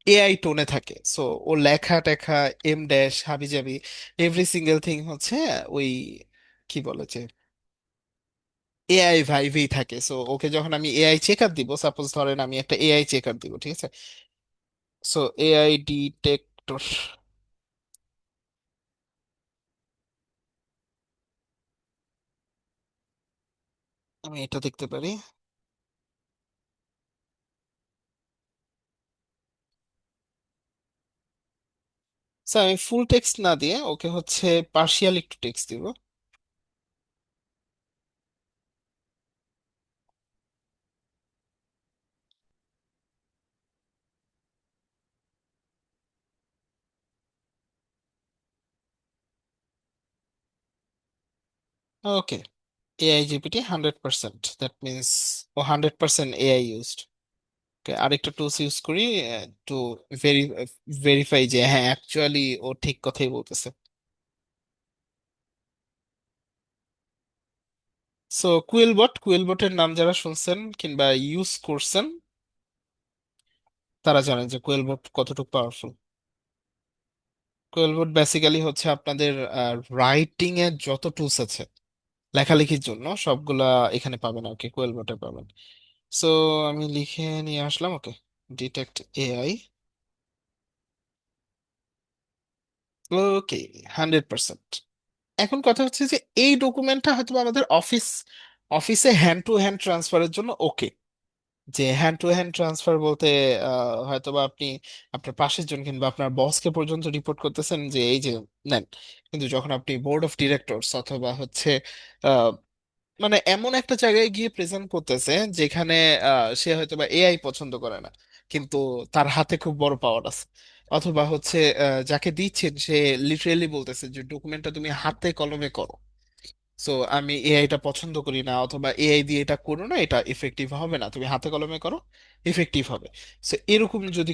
এআই টোনে থাকে। সো ও লেখা টেখা, এম ড্যাশ হাবিজাবি, এভরি সিঙ্গেল থিং হচ্ছে ওই কি বলে যে এআই ভাইভেই থাকে। সো ওকে যখন আমি এআই চেকার দিব, সাপোজ ধরেন আমি একটা এআই চেকার দিব, ঠিক আছে? সো এআই ডিটেক্টর, আমি এটা দেখতে পারি। আমি ফুল টেক্সট না দিয়ে ওকে হচ্ছে পার্শিয়াল একটু টেক্সট দিব। Okay, AI GPT 100%, that means ও 100% এআই ইউজড। ওকে, আরেকটা টুলস ইউজ করি টু ভেরিফাই যে হ্যাঁ অ্যাকচুয়ালি ও ঠিক কথাই বলতেছে। সো কুয়েলবটের নাম যারা শুনছেন কিংবা ইউজ করছেন তারা জানেন যে কুয়েলবট কতটুকু পাওয়ারফুল। কুয়েলবট বেসিক্যালি হচ্ছে আপনাদের রাইটিং এর যত টুলস আছে লেখালেখির জন্য সবগুলা এখানে পাবেন আর কি, কুয়েলবটে পাবেন। সো আমি লিখে নিয়ে আসলাম। ওকে, ডিটেক্ট এআই। ওকে, 100%। এখন কথা হচ্ছে যে এই ডকুমেন্টটা হয়তো বা আমাদের অফিসে হ্যান্ড টু হ্যান্ড ট্রান্সফারের জন্য ওকে। যে হ্যান্ড টু হ্যান্ড ট্রান্সফার বলতে হয়তোবা আপনি আপনার পাশের জন কিংবা আপনার বসকে পর্যন্ত রিপোর্ট করতেছেন যে এই যে নেন। কিন্তু যখন আপনি বোর্ড অফ ডিরেক্টরস অথবা হচ্ছে আহ, মানে এমন একটা জায়গায় গিয়ে প্রেজেন্ট করতেছে যেখানে সে হয়তোবা এআই পছন্দ করে না, কিন্তু তার হাতে খুব বড় পাওয়ার আছে। অথবা হচ্ছে যাকে দিচ্ছেন সে লিটারেলি বলতেছে যে ডকুমেন্টটা তুমি হাতে কলমে করো। সো আমি এআইটা পছন্দ করি না, অথবা এআই দিয়ে এটা করো না, এটা ইফেক্টিভ হবে না, তুমি হাতে কলমে করো, ইফেক্টিভ হবে। সো এরকম যদি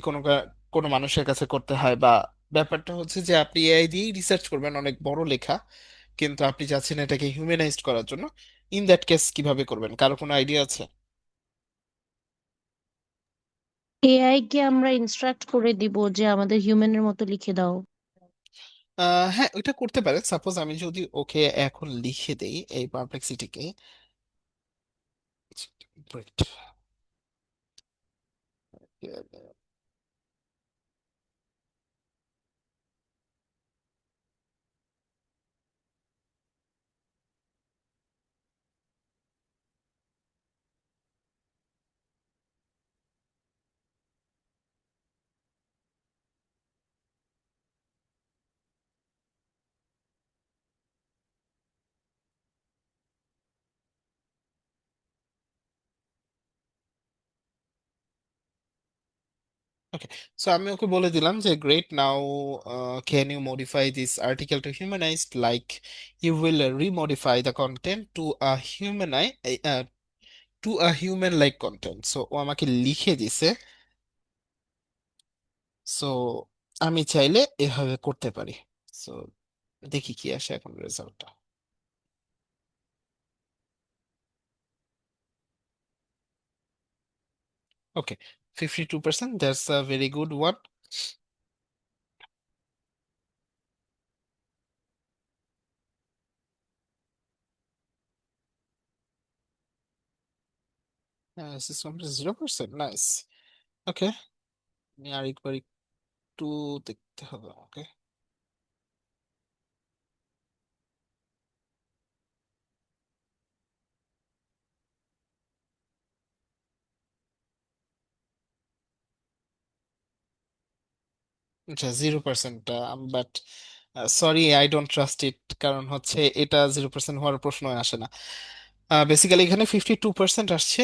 কোনো মানুষের কাছে করতে হয়, বা ব্যাপারটা হচ্ছে যে আপনি এআই দিয়েই রিসার্চ করবেন অনেক বড় লেখা, কিন্তু আপনি চাচ্ছেন এটাকে হিউম্যানাইজড করার জন্য, ইন দ্যাট কেস কিভাবে করবেন, কারো কোনো আইডিয়া আছে? এআই কে আমরা ইনস্ট্রাক্ট করে দিব যে আমাদের হিউম্যানের মতো লিখে দাও। হ্যাঁ, ওইটা করতে পারেন। সাপোজ আমি যদি ওকে এখন লিখে দেই এই পারপ্লেক্সিটিকে। ওকে, সো আমি ওকে বলে দিলাম যে great now, can you modify this article to humanised like you will remodify the content to a humanise to a human like content. So ও আমাকে লিখে দিছে। সো আমি চাইলে এভাবে করতে পারি। সো দেখি কি আসে এখন রেজাল্টটা। Okay, 52%, that's a very good one. System 0%, nice. Okay, আমি আরেকবার একটু দেখতে হবে আমাকে। আচ্ছা, 0%, but sorry, I don't trust it. কারণ হচ্ছে এটা 0% হওয়ার প্রশ্ন আসে না। বেসিক্যালি এখানে 52% আসছে।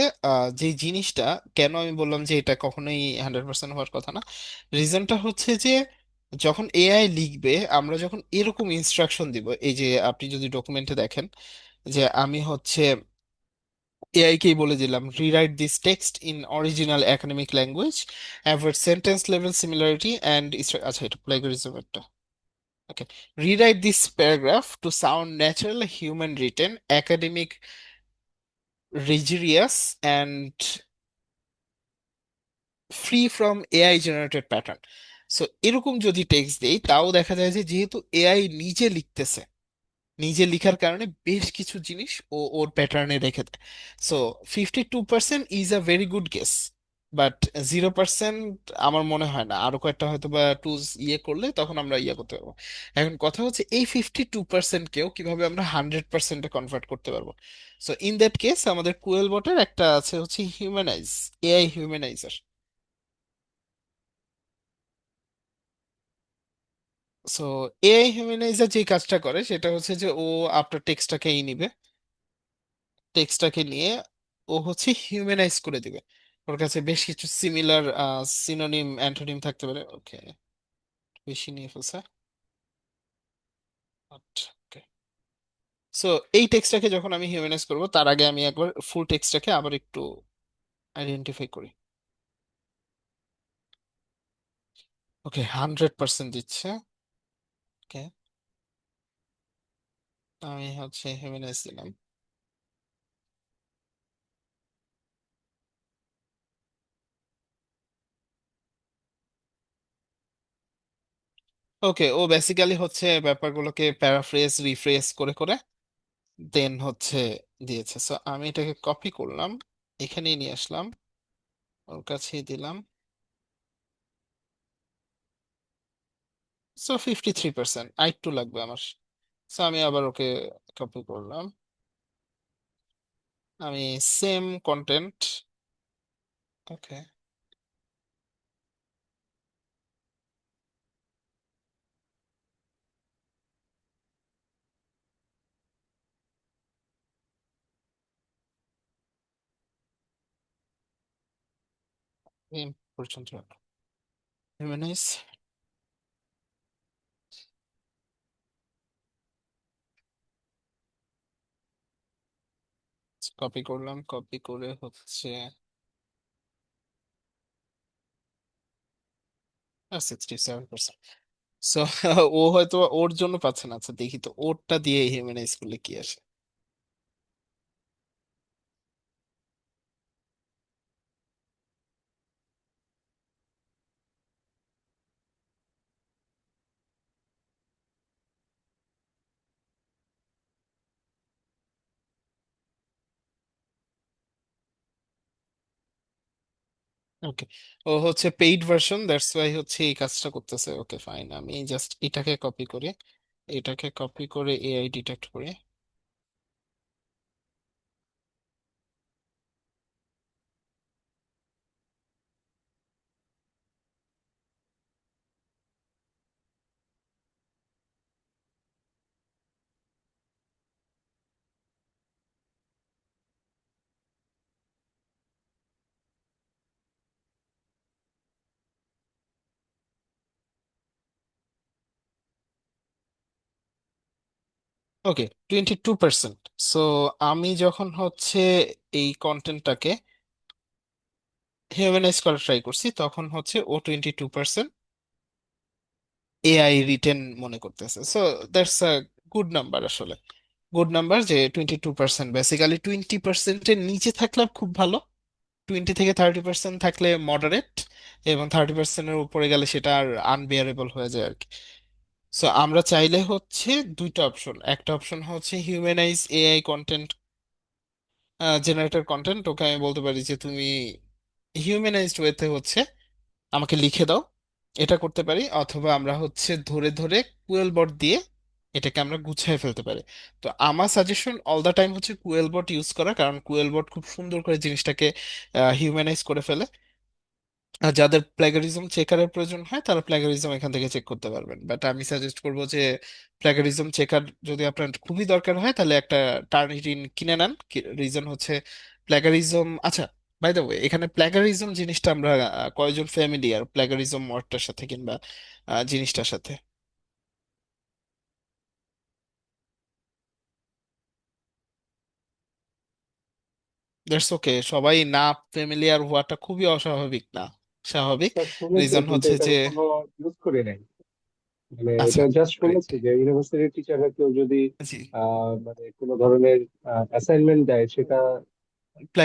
যে জিনিসটা, কেন আমি বললাম যে এটা কখনোই 100% হওয়ার কথা না, রিজনটা হচ্ছে যে যখন এআই লিখবে, আমরা যখন এরকম ইনস্ট্রাকশন দিব, এই যে আপনি যদি ডকুমেন্টে দেখেন যে আমি হচ্ছে এআই কেই বলে দিলাম rewrite this text in original academic language, avoid sentence level similarity and, আচ্ছা এটা প্লেগারিজম একটা। Okay, rewrite this paragraph to sound natural, human written, academic, rigorous and free from AI generated pattern. So এরকম যদি text দেই, তাও দেখা যায় যে যেহেতু এআই নিজে লিখতেছে, নিজে লিখার কারণে বেশ কিছু জিনিস ও ওর প্যাটার্নে রেখে দেয়। So 52% is a very good guess, but 0% আমার মনে হয় না। আরো কয়েকটা হয়তো বা টুলস ইয়ে করলে তখন আমরা ইয়ে করতে পারবো। এখন কথা হচ্ছে এই 52% কেও কিভাবে আমরা 100%-এ কনভার্ট করতে পারবো। সো ইন দ্যাট কেস আমাদের কুয়েল বটের একটা আছে হচ্ছে হিউম্যানাইজ, এআই হিউম্যানাইজার। সো এআই হিউম্যানাইজার যে কাজটা করে সেটা হচ্ছে যে ও আপনার টেক্সটটাকেই নিবে, টেক্সটটাকে নিয়ে ও হচ্ছে হিউম্যানাইজ করে দিবে। ওর কাছে বেশ কিছু সিমিলার সিনোনিম অ্যান্টোনিম থাকতে পারে। ওকে, বেশি নিয়ে ফেলছে। ওকে, সো এই টেক্সটটাকে যখন আমি হিউম্যানাইজ করব তার আগে আমি একবার ফুল টেক্সটটাকে আবার একটু আইডেন্টিফাই করি। ওকে, 100% দিচ্ছে। ওকে, আমি হচ্ছে হিউম্যানাইজ দিলাম। ওকে, ও বেসিক্যালি হচ্ছে ব্যাপারগুলোকে প্যারাফ্রেজ রিফ্রেজ করে করে দেন হচ্ছে দিয়েছে। সো আমি এটাকে কপি করলাম, এখানেই নিয়ে আসলাম, ওর কাছেই দিলাম। সো 53%, আরেকটু লাগবে আমার। সো আমি আবার ওকে কপি করলাম, আমি সেম কন্টেন্ট। ওকে, পর্যন্ত হিউম্যানাইজ কপি করলাম, কপি করে হচ্ছে 67%। সো ও হয়তো ওর জন্য পাচ্ছে না। আচ্ছা দেখি তো ওরটা দিয়ে হিউম্যানাইজ করলে কি আসে। ওকে, ও হচ্ছে পেইড ভার্সন, দ্যাটস ওয়াই হচ্ছে এই কাজটা করতেছে। ওকে ফাইন, আমি জাস্ট এটাকে কপি করি, এটাকে কপি করে এআই ডিটেক্ট করি। ওকে, 22%। সো আমি যখন হচ্ছে এই কন্টেন্টটাকে হিউম্যানাইজ করার ট্রাই করছি তখন হচ্ছে ও 22% এআই রিটেন মনে করতেছে। So that's a good number আসলে, গুড নাম্বার যে 22%। বেসিক্যালি 20%-এর নিচে থাকলে খুব ভালো, 20 থেকে 30% থাকলে মডারেট, এবং 30%-এর উপরে গেলে সেটা আর আনবিয়ারেবল হয়ে যায় আর কি। সো আমরা চাইলে হচ্ছে দুইটা অপশন, একটা অপশন হচ্ছে humanise AI content generator content, okay আমি বলতে পারি যে তুমি হিউম্যানাইজড ওয়েতে হচ্ছে আমাকে লিখে দাও, এটা করতে পারি। অথবা আমরা হচ্ছে ধরে ধরে কুয়েল বট দিয়ে এটাকে আমরা গুছিয়ে ফেলতে পারি। তো আমার সাজেশন অল দা টাইম হচ্ছে কুয়েল বট ইউজ করা, কারণ কুয়েল বট খুব সুন্দর করে জিনিসটাকে হিউম্যানাইজ করে ফেলে। আর যাদের প্লাগারিজম চেকারের প্রয়োজন হয় তারা প্লাগারিজম এখান থেকে চেক করতে পারবেন, বাট আমি সাজেস্ট করবো যে প্লাগারিজম চেকার যদি আপনার খুবই দরকার হয় তাহলে একটা টার্নিটিন কিনে নেন। রিজন হচ্ছে প্লাগারিজম, আচ্ছা বাই দ্য ওয়ে এখানে প্লাগারিজম জিনিসটা আমরা কয়জন ফ্যামিলিয়ার প্লাগারিজম ওয়ার্ডটার সাথে কিংবা জিনিসটার সাথে? দ্যাটস ওকে, সবাই না ফ্যামিলিয়ার হওয়াটা খুবই অস্বাভাবিক না, স্বাভাবিক। এটা শুনেছি রিজন কিন্তু হচ্ছে এটা যে কখনো ইউজ করি নাই। মানে আচ্ছা, এটা জাস্ট রাইট, শুনেছি যে ইউনিভার্সিটির টিচাররা কেউ যদি জি, মানে কোনো ধরনের অ্যাসাইনমেন্ট দেয় সেটা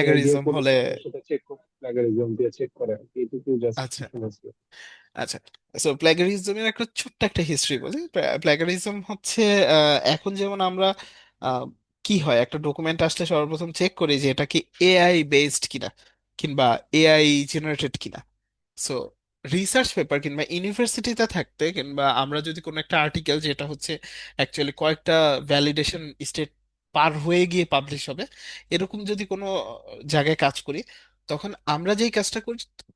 এআই দিয়ে প্লাগারিজম করেছে হলে। কিনা সেটা চেক করে, প্লাগারিজম দিয়ে চেক করে আর কি। এইটুকু জাস্ট আচ্ছা, শুনেছি। আচ্ছা, সো প্লাগারিজমের একটা ছোট্ট একটা হিস্ট্রি বলি। প্লাগারিজম হচ্ছে এখন যেমন আমরা আহ, কি হয় একটা ডকুমেন্ট আসলে সর্বপ্রথম চেক করি যে এটা কি এআই বেসড কিনা কিংবা এআই জেনারেটেড কিনা। সো রিসার্চ পেপার কিংবা ইউনিভার্সিটিতে থাকতে কিংবা আমরা যদি কোনো একটা আর্টিকেল যেটা হচ্ছে অ্যাকচুয়ালি কয়েকটা ভ্যালিডেশন স্টেট পার হয়ে গিয়ে পাবলিশ হবে, এরকম যদি কোনো জায়গায় কাজ করি, তখন আমরা যেই কাজটা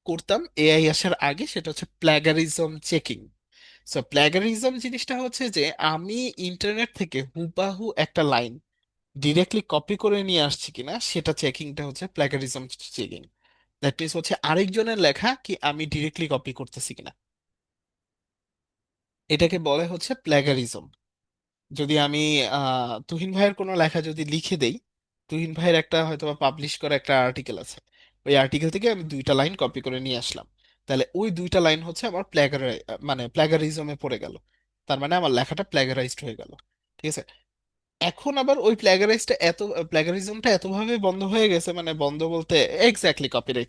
করতাম এআই আসার আগে সেটা হচ্ছে প্লাগারিজম চেকিং। সো প্ল্যাগারিজম জিনিসটা হচ্ছে যে আমি ইন্টারনেট থেকে হুবাহু একটা লাইন ডিরেক্টলি কপি করে নিয়ে আসছি কিনা সেটা চেকিংটা হচ্ছে প্ল্যাগারিজম চেকিং। দ্যাট মিনস হচ্ছে আরেকজনের লেখা কি আমি ডিরেক্টলি কপি করতেছি কিনা, এটাকে বলে হচ্ছে প্ল্যাগারিজম। যদি আমি তুহিন ভাইয়ের কোনো লেখা যদি লিখে দেই, তুহিন ভাইয়ের একটা হয়তো পাবলিশ করা একটা আর্টিকেল আছে, ওই আর্টিকেল থেকে আমি দুইটা লাইন কপি করে নিয়ে আসলাম, তাহলে ওই দুইটা লাইন হচ্ছে আমার মানে প্ল্যাগারিজমে পড়ে গেল। তার মানে আমার লেখাটা প্ল্যাগারাইজড হয়ে গেল। ঠিক আছে। এখন আবার ওই প্ল্যাগারিজমটা এতভাবে বন্ধ হয়ে গেছে, মানে বন্ধ বলতে exactly copyright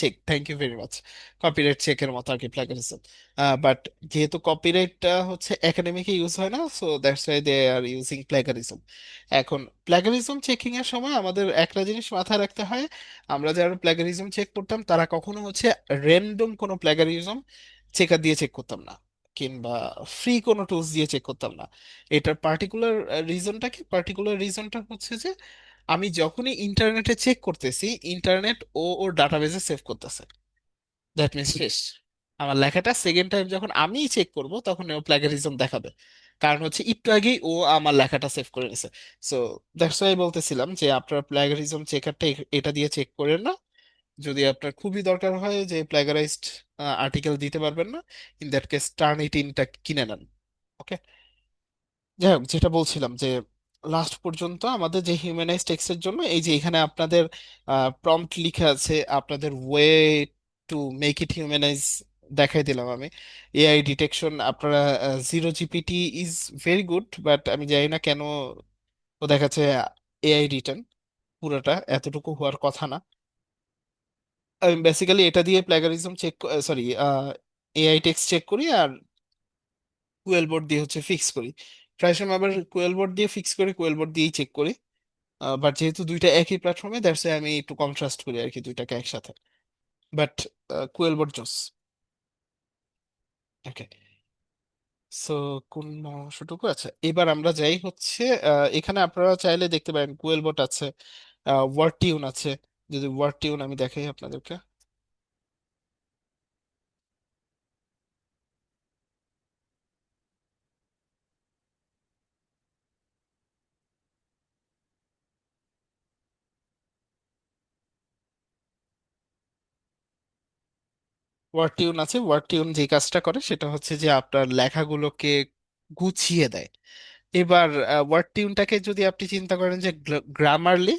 check, thank you very much, copyright চেকের মতো আর কি প্ল্যাগারিজম। বাট যেহেতু কপিরাইটটা হচ্ছে একাডেমিকে ইউজ হয় না, so that's why they are using plagiarism. এখন প্ল্যাগারিজম চেকিং এর সময় আমাদের একটা জিনিস মাথায় রাখতে হয়, আমরা যারা প্ল্যাগারিজম চেক করতাম তারা কখনো হচ্ছে র্যান্ডম কোনো প্ল্যাগারিজম চেকার দিয়ে চেক করতাম না, কিংবা ফ্রি কোনো টুলস দিয়ে চেক করতাম না। এটার পার্টিকুলার রিজনটা কি? পার্টিকুলার রিজনটা হচ্ছে যে আমি যখনই ইন্টারনেটে চেক করতেছি, ইন্টারনেট ও ওর ডাটাবেজে সেভ করতেছে। দ্যাট মিনস শেষ, আমার লেখাটা সেকেন্ড টাইম যখন আমি চেক করব তখন ও প্ল্যাগারিজম দেখাবে, কারণ হচ্ছে একটু আগেই ও আমার লেখাটা সেভ করে নিছে। সো দ্যাটস ওয়াই বলতেছিলাম যে আপনার প্ল্যাগারিজম চেকারটা এটা দিয়ে চেক করেন না। যদি আপনার খুবই দরকার হয় যে প্ল্যাগারাইজড আর্টিকেল দিতে পারবেন না, ইন দ্যাট কেস টার্নিটিনটা কিনে নেন। ওকে। যাই হোক, যেটা বলছিলাম যে লাস্ট পর্যন্ত আমাদের যে হিউম্যানাইজ টেক্সটের জন্য এই যে এখানে আপনাদের প্রম্পট লিখা আছে, আপনাদের way to make it humanise দেখাই দিলাম আমি। এআই ডিটেকশন আপনারা, zero GPT is very good, but আমি জানি না কেন ও দেখাচ্ছে এআই রিটার্ন, পুরোটা এতটুকু হওয়ার কথা না। আমি বেসিক্যালি এটা দিয়ে plagiarism check, sorry, AI text check করি, আর কুয়েল বোর্ড দিয়ে হচ্ছে ফিক্স করি। প্রায় সময় আবার কুয়েল বোর্ড দিয়ে ফিক্স করে কুয়েল বোর্ড দিয়েই চেক করি। বাট যেহেতু দুইটা একই প্ল্যাটফর্মে, দ্যাটস আমি একটু কন্ট্রাস্ট করি আর কি দুইটাকে একসাথে। বাট কুয়েল বোর্ড জোস। ওকে। সো কোন অংশটুকু আছে, এবার আমরা যাই হচ্ছে এখানে আপনারা চাইলে দেখতে পারেন কুয়েল বোর্ড আছে, ওয়ার্ড টিউন আছে। যদি ওয়ার্ড টিউন আমি দেখাই আপনাদেরকে, ওয়ার্ড টিউন আছে। ওয়ার্ড টিউন যে কাজটা করে সেটা হচ্ছে যে আপনার লেখাগুলোকে গুছিয়ে দেয়। এবার ওয়ার্ড টিউনটাকে যদি আপনি চিন্তা করেন যে Grammarly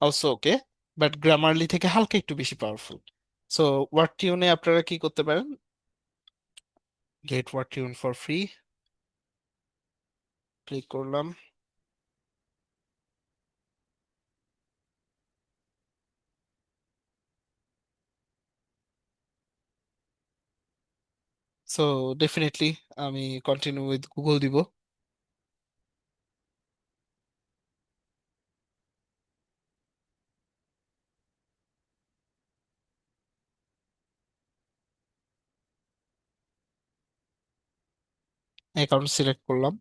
also okay, but Grammarly থেকে হালকা একটু বেশি পাওয়ারফুল। সো ওয়ার্ড টিউনে আপনারা কি করতে পারেন, get Wordtune for free, click করলাম। সো ডেফিনেটলি আমি কন্টিনিউ উইথ গুগল দিব। অ্যাকাউন্ট সিলেক্ট করলাম।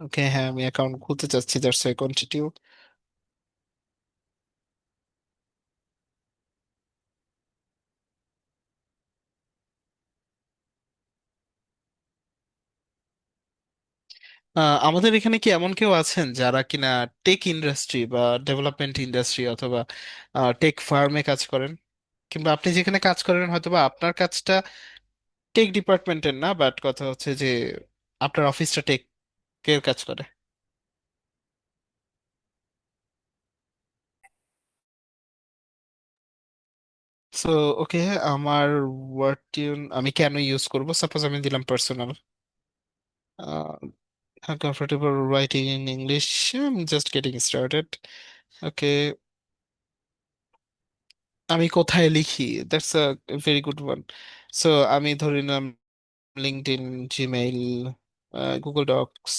ওকে, হ্যাঁ আমি অ্যাকাউন্ট খুলতে চাচ্ছি, দ্যাটস ওয়াই কন্টিনিউ। আমাদের এখানে কি এমন কেউ আছেন যারা কিনা টেক ইন্ডাস্ট্রি বা ডেভেলপমেন্ট ইন্ডাস্ট্রি অথবা টেক ফার্মে কাজ করেন? কিংবা আপনি যেখানে কাজ করেন হয়তোবা আপনার কাজটা টেক ডিপার্টমেন্টের না, বাট কথা হচ্ছে যে আপনার অফিসটা টেক এর কাজ করে। সো ওকে, আমার ওয়ার্ড টিউন আমি কেন ইউজ করব, সাপোজ আমি দিলাম personal, comfortable writing in English, just getting started. Okay, আমি কোথায় লিখি, that's a very good one. So আমি ধরে নিলাম LinkedIn, Gmail, Google Docs.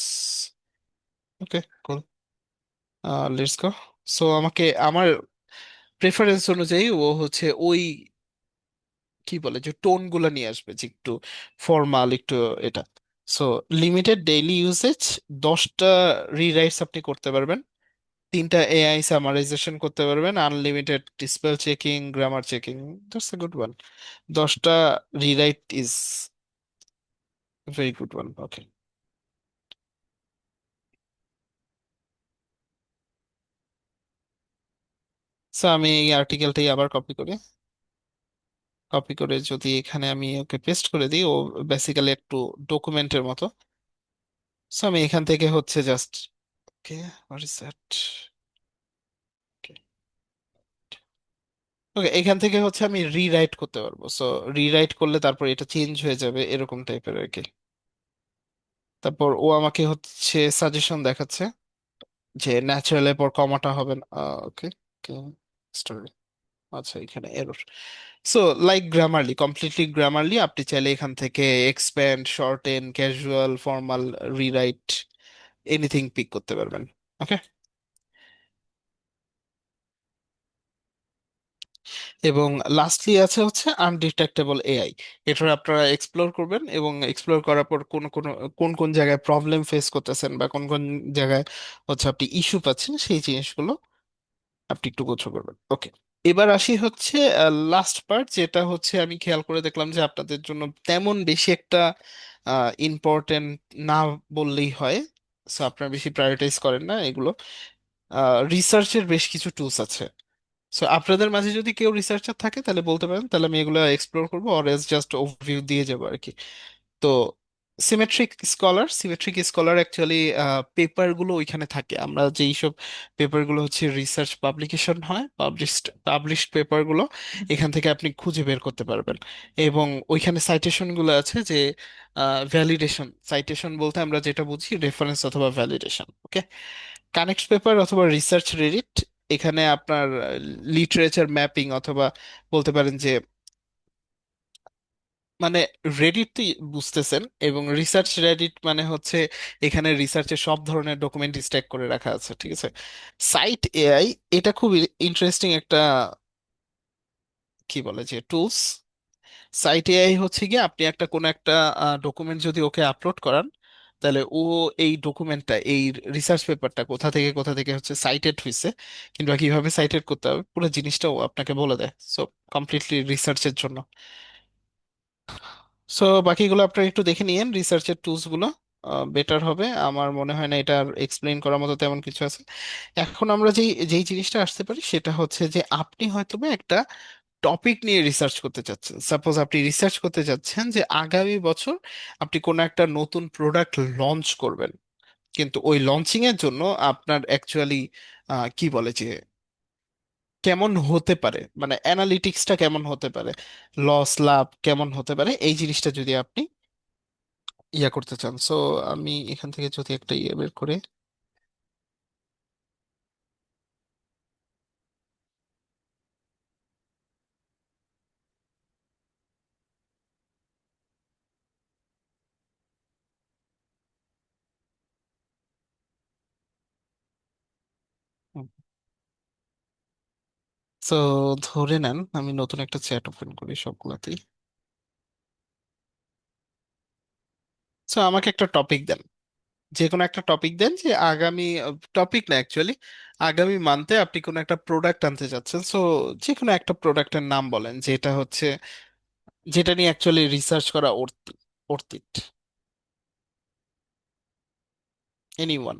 Okay, cool, let's go. So আমাকে আমার প্রেফারেন্স অনুযায়ী ও হচ্ছে ওই কি বলে যে টোন গুলো নিয়ে আসবে, যে একটু ফর্মাল একটু এটা। সো লিমিটেড ডেইলি ইউসেজ, 10টা রিরাইটস আপনি করতে পারবেন। 3টা এআই সামারাইজেশন করতে পারবেন, unlimited spell checking, grammar checking. That's a good one. 10টা rewrite is very good one. Okay, so আমি এই আর্টিকেলটাই আবার কপি করি। কপি করে যদি এখানে আমি ওকে পেস্ট করে দিই, ও বেসিক্যালি একটু ডকুমেন্টের মতো। সো আমি এখান থেকে হচ্ছে just, okay, what is that, okay, এখান থেকে হচ্ছে আমি রিরাইট করতে পারবো। সো রিরাইট করলে তারপর এটা চেঞ্জ হয়ে যাবে, এরকম টাইপের আর কি। তারপর ও আমাকে হচ্ছে সাজেশন দেখাচ্ছে যে ন্যাচারালের পর কমাটা হবে না। ওকে, স্টোরি, আচ্ছা এখানে error. So like Grammarly, completely Grammarly আপনি চাইলে এখান থেকে expand, shorten, casual, formal, rewrite, anything pick করতে পারবেন। ওকে, এবং লাস্টলি আছে হচ্ছে আনডিটেক্টেবল এআই। এটা আপনারা এক্সপ্লোর করবেন, এবং এক্সপ্লোর করার পর কোন কোন জায়গায় প্রবলেম ফেস করতেছেন বা কোন কোন জায়গায় হচ্ছে আপনি ইস্যু পাচ্ছেন, সেই জিনিসগুলো আপনি একটু গোছু করবেন। ওকে, এবার আসি হচ্ছে লাস্ট পার্ট, যেটা হচ্ছে আমি খেয়াল করে দেখলাম যে আপনাদের জন্য তেমন বেশি একটা ইম্পর্টেন্ট না বললেই হয়। সো আপনারা বেশি প্রায়োরিটাইজ করেন না এগুলো। রিসার্চের বেশ কিছু টুলস আছে। সো আপনাদের মাঝে যদি কেউ রিসার্চার থাকে তাহলে বলতে পারেন, তাহলে আমি এগুলো এক্সপ্লোর করবো, অর এলস জাস্ট ওভারভিউ দিয়ে যাবো আর কি। তো সিমেট্রিক স্কলার অ্যাকচুয়ালি পেপারগুলো ওইখানে থাকে। আমরা যেই সব পেপারগুলো হচ্ছে রিসার্চ পাবলিকেশন হয়, পাবলিশড পেপারগুলো এখান থেকে আপনি খুঁজে বের করতে পারবেন। এবং ওইখানে সাইটেশনগুলো আছে যে ভ্যালিডেশন, সাইটেশন বলতে আমরা যেটা বুঝি রেফারেন্স অথবা ভ্যালিডেশন। ওকে, কানেক্ট পেপার অথবা রিসার্চ রেডিট, এখানে আপনার লিটারেচার ম্যাপিং, অথবা বলতে পারেন যে মানে রেডিট তো বুঝতেছেন, এবং রিসার্চ রেডিট মানে হচ্ছে এখানে রিসার্চের সব ধরনের ডকুমেন্ট স্ট্যাক করে রাখা আছে, ঠিক আছে। সাইট এআই, এটা খুব ইন্টারেস্টিং একটা, কি বলে যে টুলস। সাইট এআই হচ্ছে গিয়ে আপনি কোনো একটা ডকুমেন্ট যদি ওকে আপলোড করান, তাহলে ও এই ডকুমেন্টটা, এই রিসার্চ পেপারটা কোথা থেকে হচ্ছে সাইটেড হয়েছে, কিংবা কিভাবে সাইটেড করতে হবে, পুরো জিনিসটা ও আপনাকে বলে দেয়। সো কমপ্লিটলি রিসার্চের জন্য। সো বাকিগুলো আপনারা একটু দেখে নিয়েন, রিসার্চের টুলস গুলো বেটার হবে। আমার মনে হয় না এটা এক্সপ্লেইন করার মতো তেমন কিছু আছে। এখন আমরা যেই যেই জিনিসটা আসতে পারি সেটা হচ্ছে যে আপনি হয়তোবা একটা টপিক নিয়ে রিসার্চ করতে চাচ্ছেন। সাপোজ আপনি রিসার্চ করতে চাচ্ছেন যে আগামী বছর আপনি কোনো একটা নতুন প্রোডাক্ট লঞ্চ করবেন, কিন্তু ওই লঞ্চিং এর জন্য আপনার অ্যাকচুয়ালি কি বলে যে কেমন হতে পারে, মানে অ্যানালিটিক্সটা কেমন হতে পারে, লস লাভ কেমন হতে পারে, এই জিনিসটা যদি আপনি করতে চান। সো আমি এখান থেকে যদি একটা বের করে, সো ধরে নেন আমি নতুন একটা চ্যাট ওপেন করি সবগুলাতেই। সো আমাকে একটা টপিক দেন, যে কোনো একটা টপিক দেন, যে আগামী, টপিক না অ্যাকচুয়ালি, আগামী মান্থে আপনি কোনো একটা প্রোডাক্ট আনতে চাচ্ছেন। সো যে কোনো একটা প্রোডাক্টের নাম বলেন যেটা হচ্ছে, যেটা নিয়ে অ্যাকচুয়ালি রিসার্চ করা অর্থিত, anyone.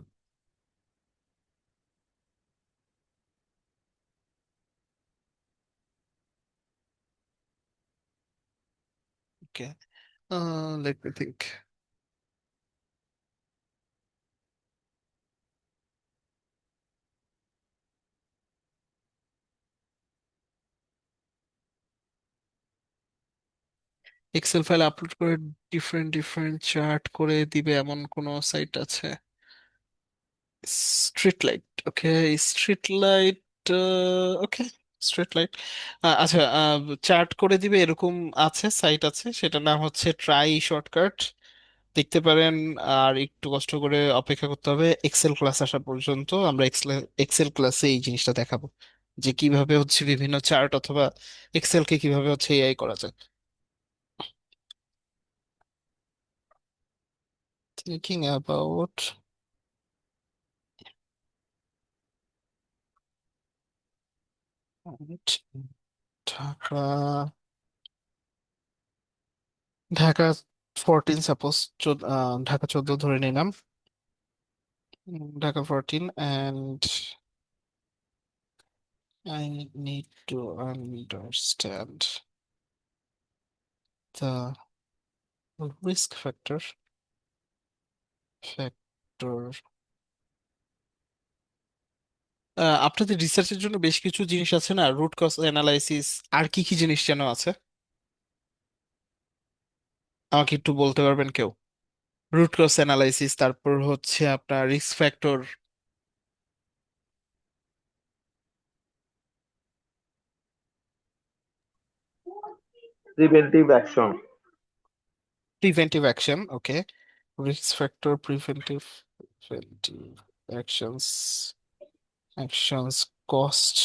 Okay, let me think. Excel file upload করে ডিফারেন্ট ডিফারেন্ট চার্ট করে দিবে এমন কোনো সাইট আছে? Street light, okay, street light, okay, street light, আচ্ছা, চার্ট করে দিবে এরকম আছে, সাইট আছে, সেটার নাম হচ্ছে ট্রাই শর্টকাট, দেখতে পারেন। আর একটু কষ্ট করে অপেক্ষা করতে হবে এক্সেল ক্লাস আসা পর্যন্ত। আমরা এক্সেল ক্লাসে এই জিনিসটা দেখাবো, যে কিভাবে হচ্ছে বিভিন্ন চার্ট অথবা এক্সেলকে কিভাবে হচ্ছে এআই করা যায়। Thinking about, And Dhaka Dhaka 14 suppose, Dhaka 14 ধরে নিলাম। Dhaka 14 and I need to understand the risk factor. আপনাদের রিসার্চের জন্য বেশ কিছু জিনিস আছে না, রুট কজ অ্যানালাইসিস, আর কি কি জিনিস যেন আছে, আমাকে একটু বলতে পারবেন কেউ? রুট কজ অ্যানালাইসিস, তারপর হচ্ছে আপনার risk factor, preventive action. Preventive action, okay. Risk factor, preventive actions, actions, cost,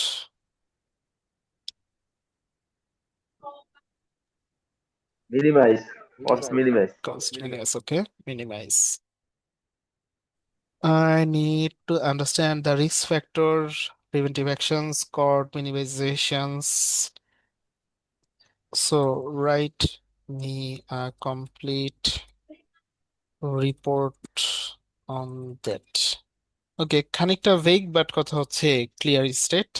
minimize, cost minimize. cost minimize, okay, minimize. I need to understand the risk factor, preventive actions, cost minimizations. So write me a complete report on that. ওকে, খানিকটা vague but কথা হচ্ছে clear state.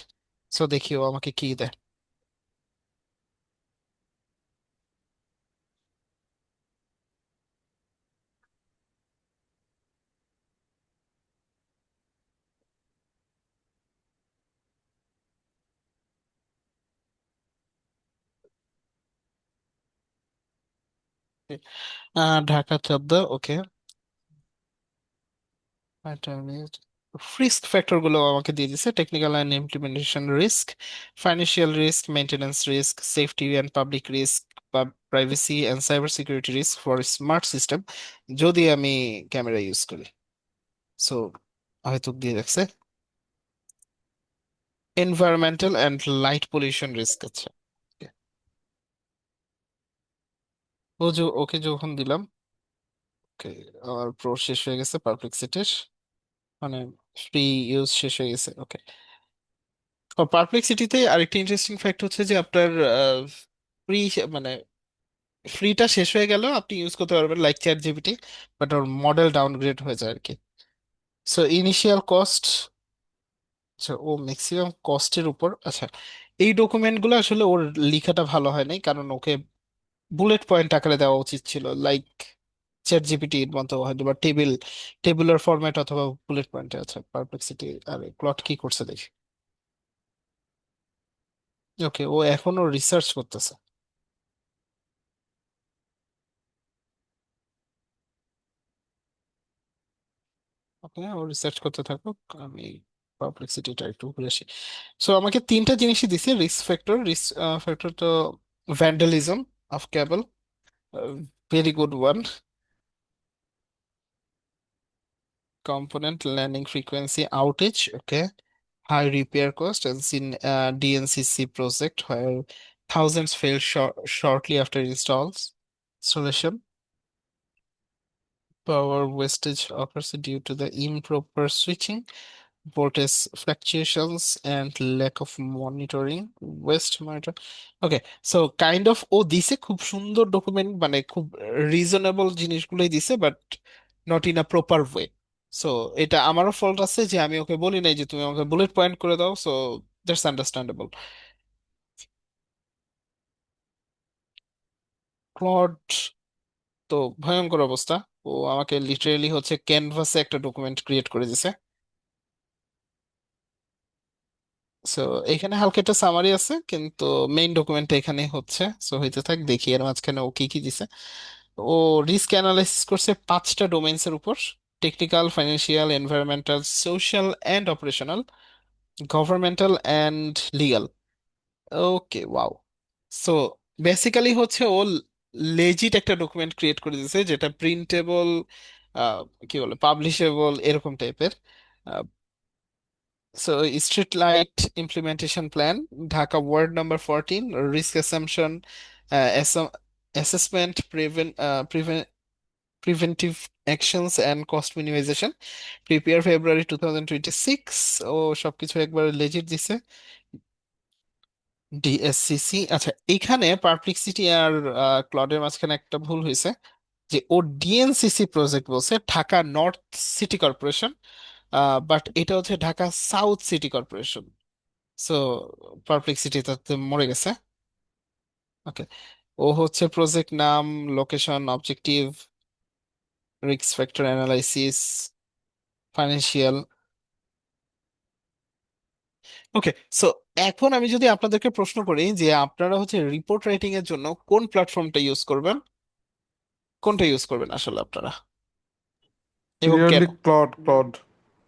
So দেখিও আমাকে কি দেয়। ঢাকা 14, ওকে। Risk factor গুলো আমাকে দিয়ে দিছে: technical and implementation risk, financial risk, maintenance risk, safety and public risk, privacy and cyber security risk for smart system যদি আমি ক্যামেরা ইউজ করি। সো হয়তো দিয়ে রাখছে environmental and light pollution risk. আচ্ছা, ও যে ওকে যখন দিলাম, ওকে, আমার প্রো শেষ হয়ে গেছে পারপ্লেক্সিটির, মানে ফ্রি ইউজ শেষ হয়ে গেছে, ওকে। পারপ্লেক্সিটিতে আরেকটা ইন্টারেস্টিং ফ্যাক্ট হচ্ছে যে আপনার ফ্রি, মানে ফ্রিটা শেষ হয়ে গেল, আপনি ইউজ করতে পারবেন like chat GPT, but or model downgrade হয়ে যায় আর কি। সো ইনিশিয়াল কস্ট, আচ্ছা ও ম্যাক্সিমাম কস্টের উপর, আচ্ছা এই ডকুমেন্টগুলো আসলে ওর লেখাটা ভালো হয় নাই, কারণ ওকে বুলেট পয়েন্ট আকারে দেওয়া উচিত ছিল, লাইক চ্যাট জিপিটির মতো হয়তো, বা টেবিলার ফরম্যাট অথবা বুলেট পয়েন্টে। আচ্ছা পারপ্লেক্সিটি আর প্লট কি করছে দেখি। ওকে, ও এখনো রিসার্চ করতেছে। ওকে, ও রিসার্চ করতে থাকুক, আমি পারপ্লেক্সিটিটা একটু ঘুরে আসি। সো আমাকে তিনটা জিনিসই দিছে: রিস্ক ফ্যাক্টর তো vandalism of cable, very good one. Component landing frequency outage, okay. High repair cost, as in DNCC project where thousands fail shortly after installation. Power wastage occurs due to the improper switching, voltage fluctuations, and lack of monitoring. Waste monitor. Okay, so kind of ও দিছে খুব সুন্দর document, মানে খুব reasonable জিনিসগুলোই দিছে, but not in a proper way. So এটা আমারও fault আছে যে আমি ওকে বলি নাই যে তুমি আমাকে বুলেট পয়েন্ট করে দাও। So that's understandable. ক্লড তো ভয়ঙ্কর অবস্থা। ও আমাকে লিটারেলি হচ্ছে ক্যানভাসে একটা ডকুমেন্ট ক্রিয়েট করে দিছে। সো এখানে হালকা একটা সামারি আছে, কিন্তু মেইন ডকুমেন্টটা এখানে হচ্ছে। সো হইতে থাক, দেখি এর মাঝখানে ও কি কি দিছে। ও রিস্ক অ্যানালাইসিস করছে 5টা ডোমেইনস এর উপর: technical, financial, environmental, social and operational, governmental and legal. Okay, wow. So basically হচ্ছে ও লেজিট একটা ডকুমেন্ট ক্রিয়েট করে দিয়েছে, যেটা প্রিন্টেবল, কি বলে, পাবলিশেবল, এরকম টাইপের। So street light implementation plan, Dhaka ward number 14, risk assumption, assessment, preventive actions and cost minimization, prepare February 2026। ও সবকিছু একবার লেজিট দিছে। ডিএসসিসি, আচ্ছা এখানে পারপ্লেক্সিটি আর ক্লডের মাঝখানে একটা ভুল হয়েছে, যে ও ডিএনসিসি প্রজেক্ট বলছে, Dhaka north city corporation, but এটা হচ্ছে Dhaka south city corporation. So Perplexity তাতে মরে গেছে। ওকে, ও হচ্ছে প্রজেক্ট নাম, location, objective, risk factor analysis, financial. Okay, so এখন আমি যদি আপনাদেরকে প্রশ্ন করি যে আপনারা হচ্ছে রিপোর্ট রাইটিং এর জন্য কোন প্ল্যাটফর্মটা ইউজ করবেন, কোনটা ইউজ করবেন আসলে আপনারা, এবং কেন? Clearly Claude Claude.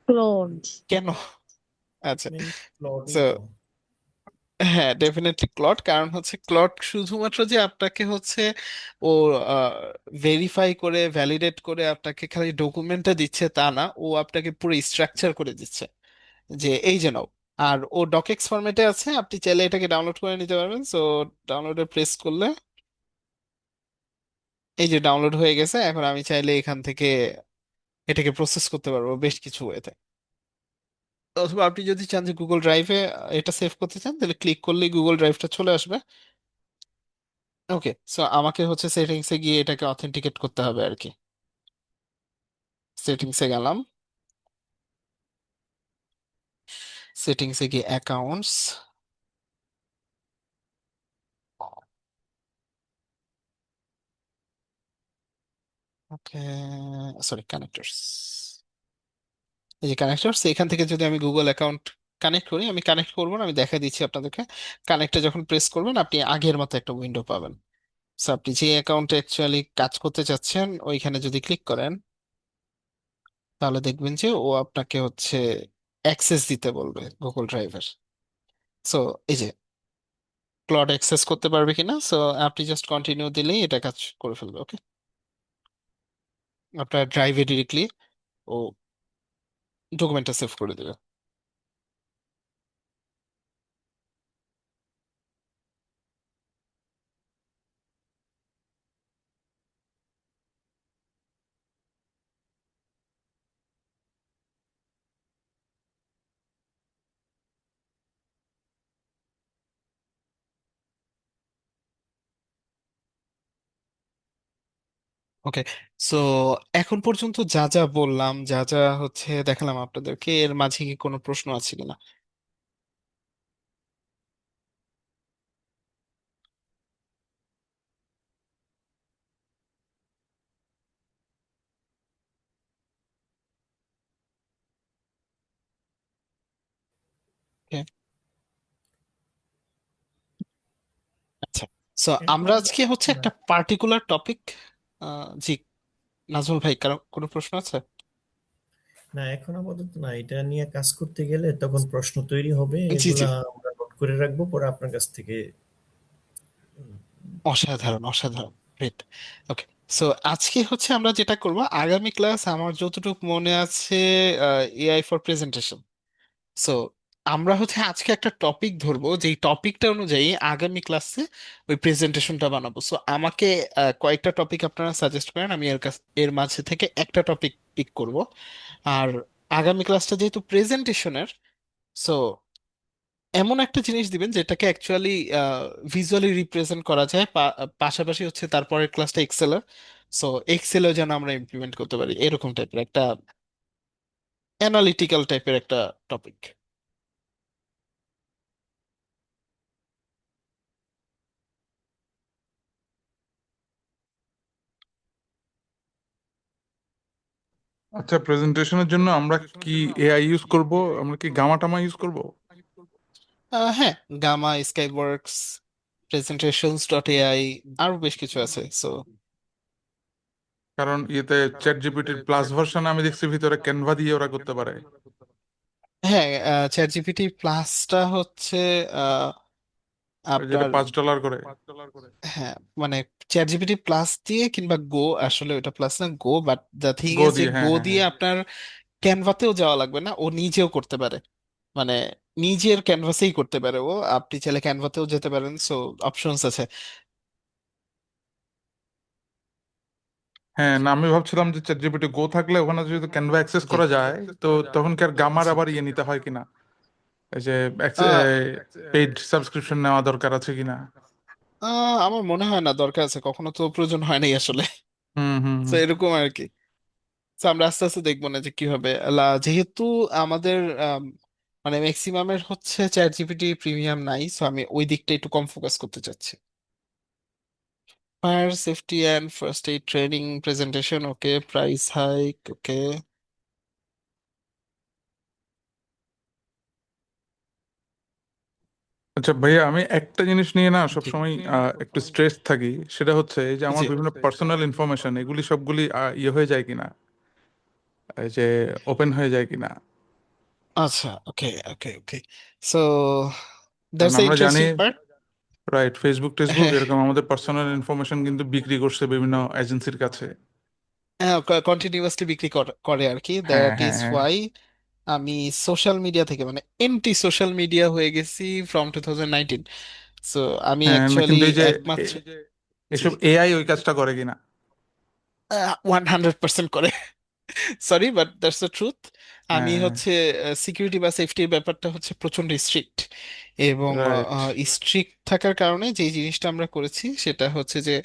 ক্লোড। কেন? আচ্ছা, মেন ক্লডই সো তো। হ্যাঁ, ডেফিনেটলি ক্লড। কারণ হচ্ছে ক্লড শুধুমাত্র যে আপনাকে হচ্ছে ও ভেরিফাই করে ভ্যালিডেট করে আপনাকে খালি ডকুমেন্টটা দিচ্ছে তা না, ও আপনাকে পুরো স্ট্রাকচার করে দিচ্ছে, যে এই যে নাও। আর ও ডকেক্স ফরম্যাটে আছে, আপনি চাইলে এটাকে ডাউনলোড করে নিতে পারবেন। সো ডাউনলোডে প্রেস করলে এই যে ডাউনলোড হয়ে গেছে। এখন আমি চাইলে এখান থেকে এটাকে প্রসেস করতে পারবো বেশ কিছু ওয়েতে। অথবা আপনি যদি চান যে গুগল ড্রাইভে এটা সেভ করতে চান, তাহলে ক্লিক করলেই গুগল ড্রাইভটা চলে আসবে। ওকে, সো আমাকে হচ্ছে সেটিংসে গিয়ে এটাকে অথেন্টিকেট করতে হবে আর কি। সেটিংসে গেলাম, সেটিংসে গিয়ে অ্যাকাউন্টস, ওকে, সরি কানেক্টরস, এই যে কানেক্টরস, এখান থেকে যদি আমি গুগল অ্যাকাউন্ট কানেক্ট করি, আমি কানেক্ট করবো না, আমি দেখা দিচ্ছি আপনাদেরকে। কানেক্টে যখন প্রেস করবেন আপনি আগের মতো একটা উইন্ডো পাবেন। সো আপনি যে অ্যাকাউন্টে অ্যাকচুয়ালি কাজ করতে চাচ্ছেন ওইখানে যদি ক্লিক করেন, তাহলে দেখবেন যে ও আপনাকে হচ্ছে অ্যাক্সেস দিতে বলবে গুগল ড্রাইভের। সো এই যে ক্লাউড অ্যাক্সেস করতে পারবে কিনা, সো আপনি জাস্ট কন্টিনিউ দিলেই এটা কাজ করে ফেলবে। ওকে, আপনার ড্রাইভে ডিরেক্টলি ও ডকুমেন্টটা সেভ করে দেবে। ওকে, সো এখন পর্যন্ত যা যা বললাম, যা যা হচ্ছে দেখালাম আপনাদেরকে, এর মাঝে কি কোনো প্রশ্ন আছে কিনা? Okay, আচ্ছা, সো আমরা এখন আজকে হচ্ছে না, একটা পার্টিকুলার টপিক, জি নাজমুল ভাই, কারো কোনো প্রশ্ন আছে? না এখন আপাতত না, এটা নিয়ে কাজ করতে গেলে তখন প্রশ্ন তৈরি হবে, জি জি, এগুলা আমরা নোট করে রাখবো, পরে আপনার কাছ থেকে। অসাধারণ অসাধারণ, গ্রেট। ওকে, সো আজকে হচ্ছে আমরা যেটা করব, আগামী ক্লাস আমার যতটুকু মনে আছে এআই ফর প্রেজেন্টেশন। সো আমরা হচ্ছে আজকে একটা টপিক ধরবো, যেই টপিকটা অনুযায়ী আগামী ক্লাসে ওই প্রেজেন্টেশনটা বানাবো। সো আমাকে কয়েকটা টপিক আপনারা সাজেস্ট করেন, আমি এর মাঝে থেকে একটা টপিক পিক করব। আর আগামী ক্লাসটা যেহেতু প্রেজেন্টেশনের, সো এমন একটা জিনিস দিবেন যেটাকে অ্যাকচুয়ালি ভিজুয়ালি রিপ্রেজেন্ট করা যায়। পাশাপাশি হচ্ছে তারপরের ক্লাসটা এক্সেলের, সো এক্সেলও যেন আমরা ইমপ্লিমেন্ট করতে পারি, এরকম টাইপের একটা অ্যানালিটিক্যাল টাইপের একটা টপিক। আচ্ছা, প্রেজেন্টেশনের জন্য আমরা কি এআই ইউজ করব? আমরা কি গামা টামা ইউজ করব? হ্যাঁ, গামা, স্কাইওয়ার্কস, প্রেজেন্টেশনস ডট এআই, আরো বেশ কিছু আছে। সো কারণ ইয়েতে চ্যাট জিপিটির প্লাস ভার্সন আমি দেখছি ভিতরে ক্যানভা দিয়ে ওরা করতে পারে। হ্যাঁ, চ্যাট জিপিটি প্লাসটা হচ্ছে আহ, ওই যেটা আপনার, $5 করে। হ্যাঁ মানে চ্যাট জিপিটি প্লাস দিয়ে কিংবা গো, আসলে ওটা প্লাস না go, but the thing go is যে দিয়ে, হ্যাঁ গো হ্যাঁ দিয়ে হ্যাঁ। আপনার ক্যানভাতেও যাওয়া লাগবে না, ও নিজেও করতে পারে। মানে নিজের ক্যানভাসেই করতে পারে ও, আপনি চাইলে ক্যানভাতেও যেতে পারেন। সো অপশনস আছে। হ্যাঁ, না আমি ভাবছিলাম যে চ্যাট জিপিটি গো থাকলে ওখানে যদি ক্যানভা অ্যাক্সেস জি করা যায়, তো তখন কি আর গামার আবার ইয়ে নিতে হয় কিনা, এই যে আহ, পেইড সাবস্ক্রিপশন নেওয়া দরকার আছে কিনা? আমার মনে হয় না দরকার আছে, কখনো তো প্রয়োজন হয় নাই আসলে। হুম হুম তো হুম। এরকম আর কি। তো আমরা আস্তে আস্তে দেখবো না যে কি হবে। যেহেতু আমাদের মানে ম্যাক্সিমামের হচ্ছে চ্যাট জিপিটি প্রিমিয়াম নাই, সো আমি ওই দিকটা একটু কম ফোকাস করতে চাচ্ছি। Fire safety and first aid training presentation, okay. Price hike, okay. আচ্ছা ভাইয়া, আমি একটা জিনিস নিয়ে না জি সবসময় একটু স্ট্রেস থাকি, সেটা হচ্ছে এই যে আমার জি। বিভিন্ন পার্সোনাল ইনফরমেশন এগুলি সবগুলি ইয়ে হয়ে যায় কিনা, এই যে ওপেন হয়ে যায় কিনা। আচ্ছা, ওকে ওকে ওকে। সো কারণ দ্যাটস এ আমরা জানি, ইন্টারেস্টিং পার্ট। রাইট, ফেসবুক টেসবুক হ্যাঁ এরকম আমাদের পার্সোনাল ইনফরমেশন কিন্তু বিক্রি করছে বিভিন্ন এজেন্সির কাছে। হ্যাঁ, কন্টিনিউয়াসলি বিক্রি করে আর কি। হ্যাঁ দ্যাট হ্যাঁ ইজ হ্যাঁ। ওয়াই আমি সোশ্যাল মিডিয়া থেকে মানে এন্টি সোশ্যাল মিডিয়া হয়ে গেছি ফ্রম 2019। সো আমি হ্যাঁ অ্যাকচুয়ালি কিন্তু এই যে একমাত্র। জি। এসব এআই ওই কাজটা করে কিনা। 100% করে। Sorry but that's the truth. আমি হ্যাঁ, হচ্ছে সিকিউরিটি বা সেফটির ব্যাপারটা হচ্ছে প্রচন্ড স্ট্রিক্ট, এবং রাইট। স্ট্রিক্ট থাকার কারণে যেই জিনিসটা আমরা করেছি সেটা হচ্ছে যে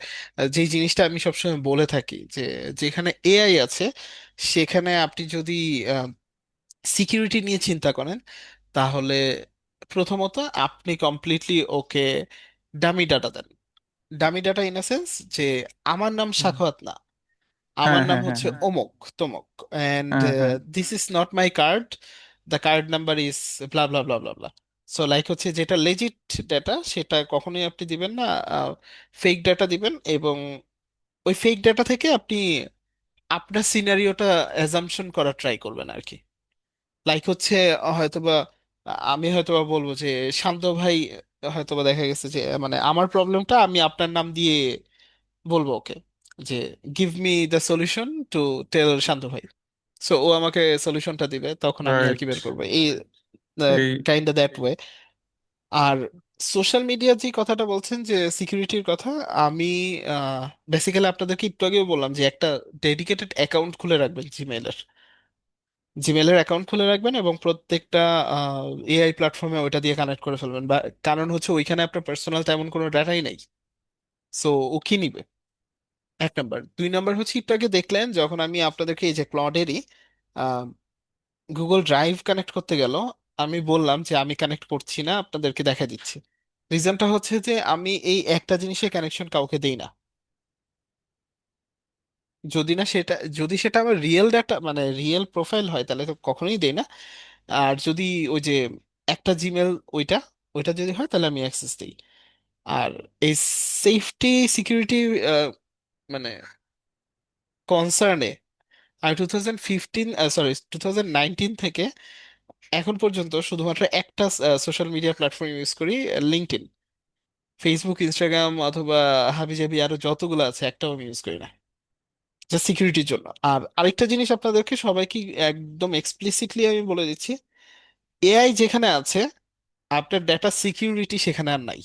যেই জিনিসটা আমি সবসময় বলে থাকি যে যেখানে এআই আছে সেখানে আপনি যদি সিকিউরিটি নিয়ে চিন্তা করেন, তাহলে প্রথমত আপনি কমপ্লিটলি ওকে ডামি ডাটা দেন। ডামি ডাটা ইন সেন্স যে আমার নাম সাখাওয়াত না, হ্যাঁ আমার নাম হ্যাঁ হ্যাঁ হচ্ছে হ্যাঁ অমুক তমুক, অ্যান্ড হ্যাঁ হ্যাঁ। This is not my card, the card number is blah blah blah blah blah. So like হচ্ছে যেটা লেজিট ডাটা সেটা কখনোই আপনি দিবেন না, ফেক ডাটা দিবেন। এবং ওই ফেক ডাটা থেকে আপনি আপনার সিনারিওটা অ্যাজাম্পশন করার ট্রাই করবেন আর কি। লাইক হচ্ছে হয়তোবা আমি হয়তোবা বলবো যে শান্ত ভাই, হয়তোবা দেখা গেছে যে মানে আমার প্রবলেমটা আমি আপনার নাম দিয়ে বলবো ওকে, যে give me the solution to tell Shanto ভাই। সো ও আমাকে সলিউশনটা দিবে, তখন আমি আর কি রাইট। বের করবো এই এই কাইন্ড অফ দ্যাট ওয়ে। আর সোশ্যাল মিডিয়া যে কথাটা বলছেন যে সিকিউরিটির কথা, আমি বেসিক্যালি আপনাদেরকে একটু আগেও বললাম যে একটা ডেডিকেটেড অ্যাকাউন্ট খুলে রাখবেন জিমেইলের। জিমেলের অ্যাকাউন্ট খুলে রাখবেন এবং প্রত্যেকটা এআই প্ল্যাটফর্মে ওইটা দিয়ে কানেক্ট করে ফেলবেন। বা কারণ হচ্ছে ওইখানে আপনার পার্সোনাল তেমন কোনো ডাটাই নেই। সো ও কি নিবে? এক নাম্বার। দুই নাম্বার হচ্ছে একটু আগে দেখলেন যখন আমি আপনাদেরকে এই যে ক্লডেরই গুগল ড্রাইভ কানেক্ট করতে গেল, আমি বললাম যে আমি কানেক্ট করছি না, আপনাদেরকে দেখা দিচ্ছি। রিজনটা হচ্ছে যে আমি এই একটা জিনিসের কানেকশন কাউকে দেই না। যদি সেটা আমার রিয়েল ডাটা মানে রিয়েল প্রোফাইল হয় তাহলে তো কখনোই দেই না। আর যদি ওই যে একটা জিমেল, ওইটা ওইটা যদি হয় তাহলে আমি অ্যাক্সেস দিই। আর এই সেফটি সিকিউরিটি মানে কনসার্নে আমি 2015 সরি 2019 থেকে এখন পর্যন্ত শুধুমাত্র একটা সোশ্যাল মিডিয়া প্ল্যাটফর্ম ইউজ করি, লিঙ্কডইন। ফেসবুক, ইনস্টাগ্রাম অথবা হাবিজাবি আরো যতগুলো আছে একটাও আমি ইউজ করি না, জাস্ট সিকিউরিটির জন্য। আর আরেকটা জিনিস আপনাদেরকে সবাইকে একদম এক্সপ্লিসিটলি আমি বলে দিচ্ছি, এআই যেখানে আছে আপনার ডেটা সিকিউরিটি সেখানে আর নাই।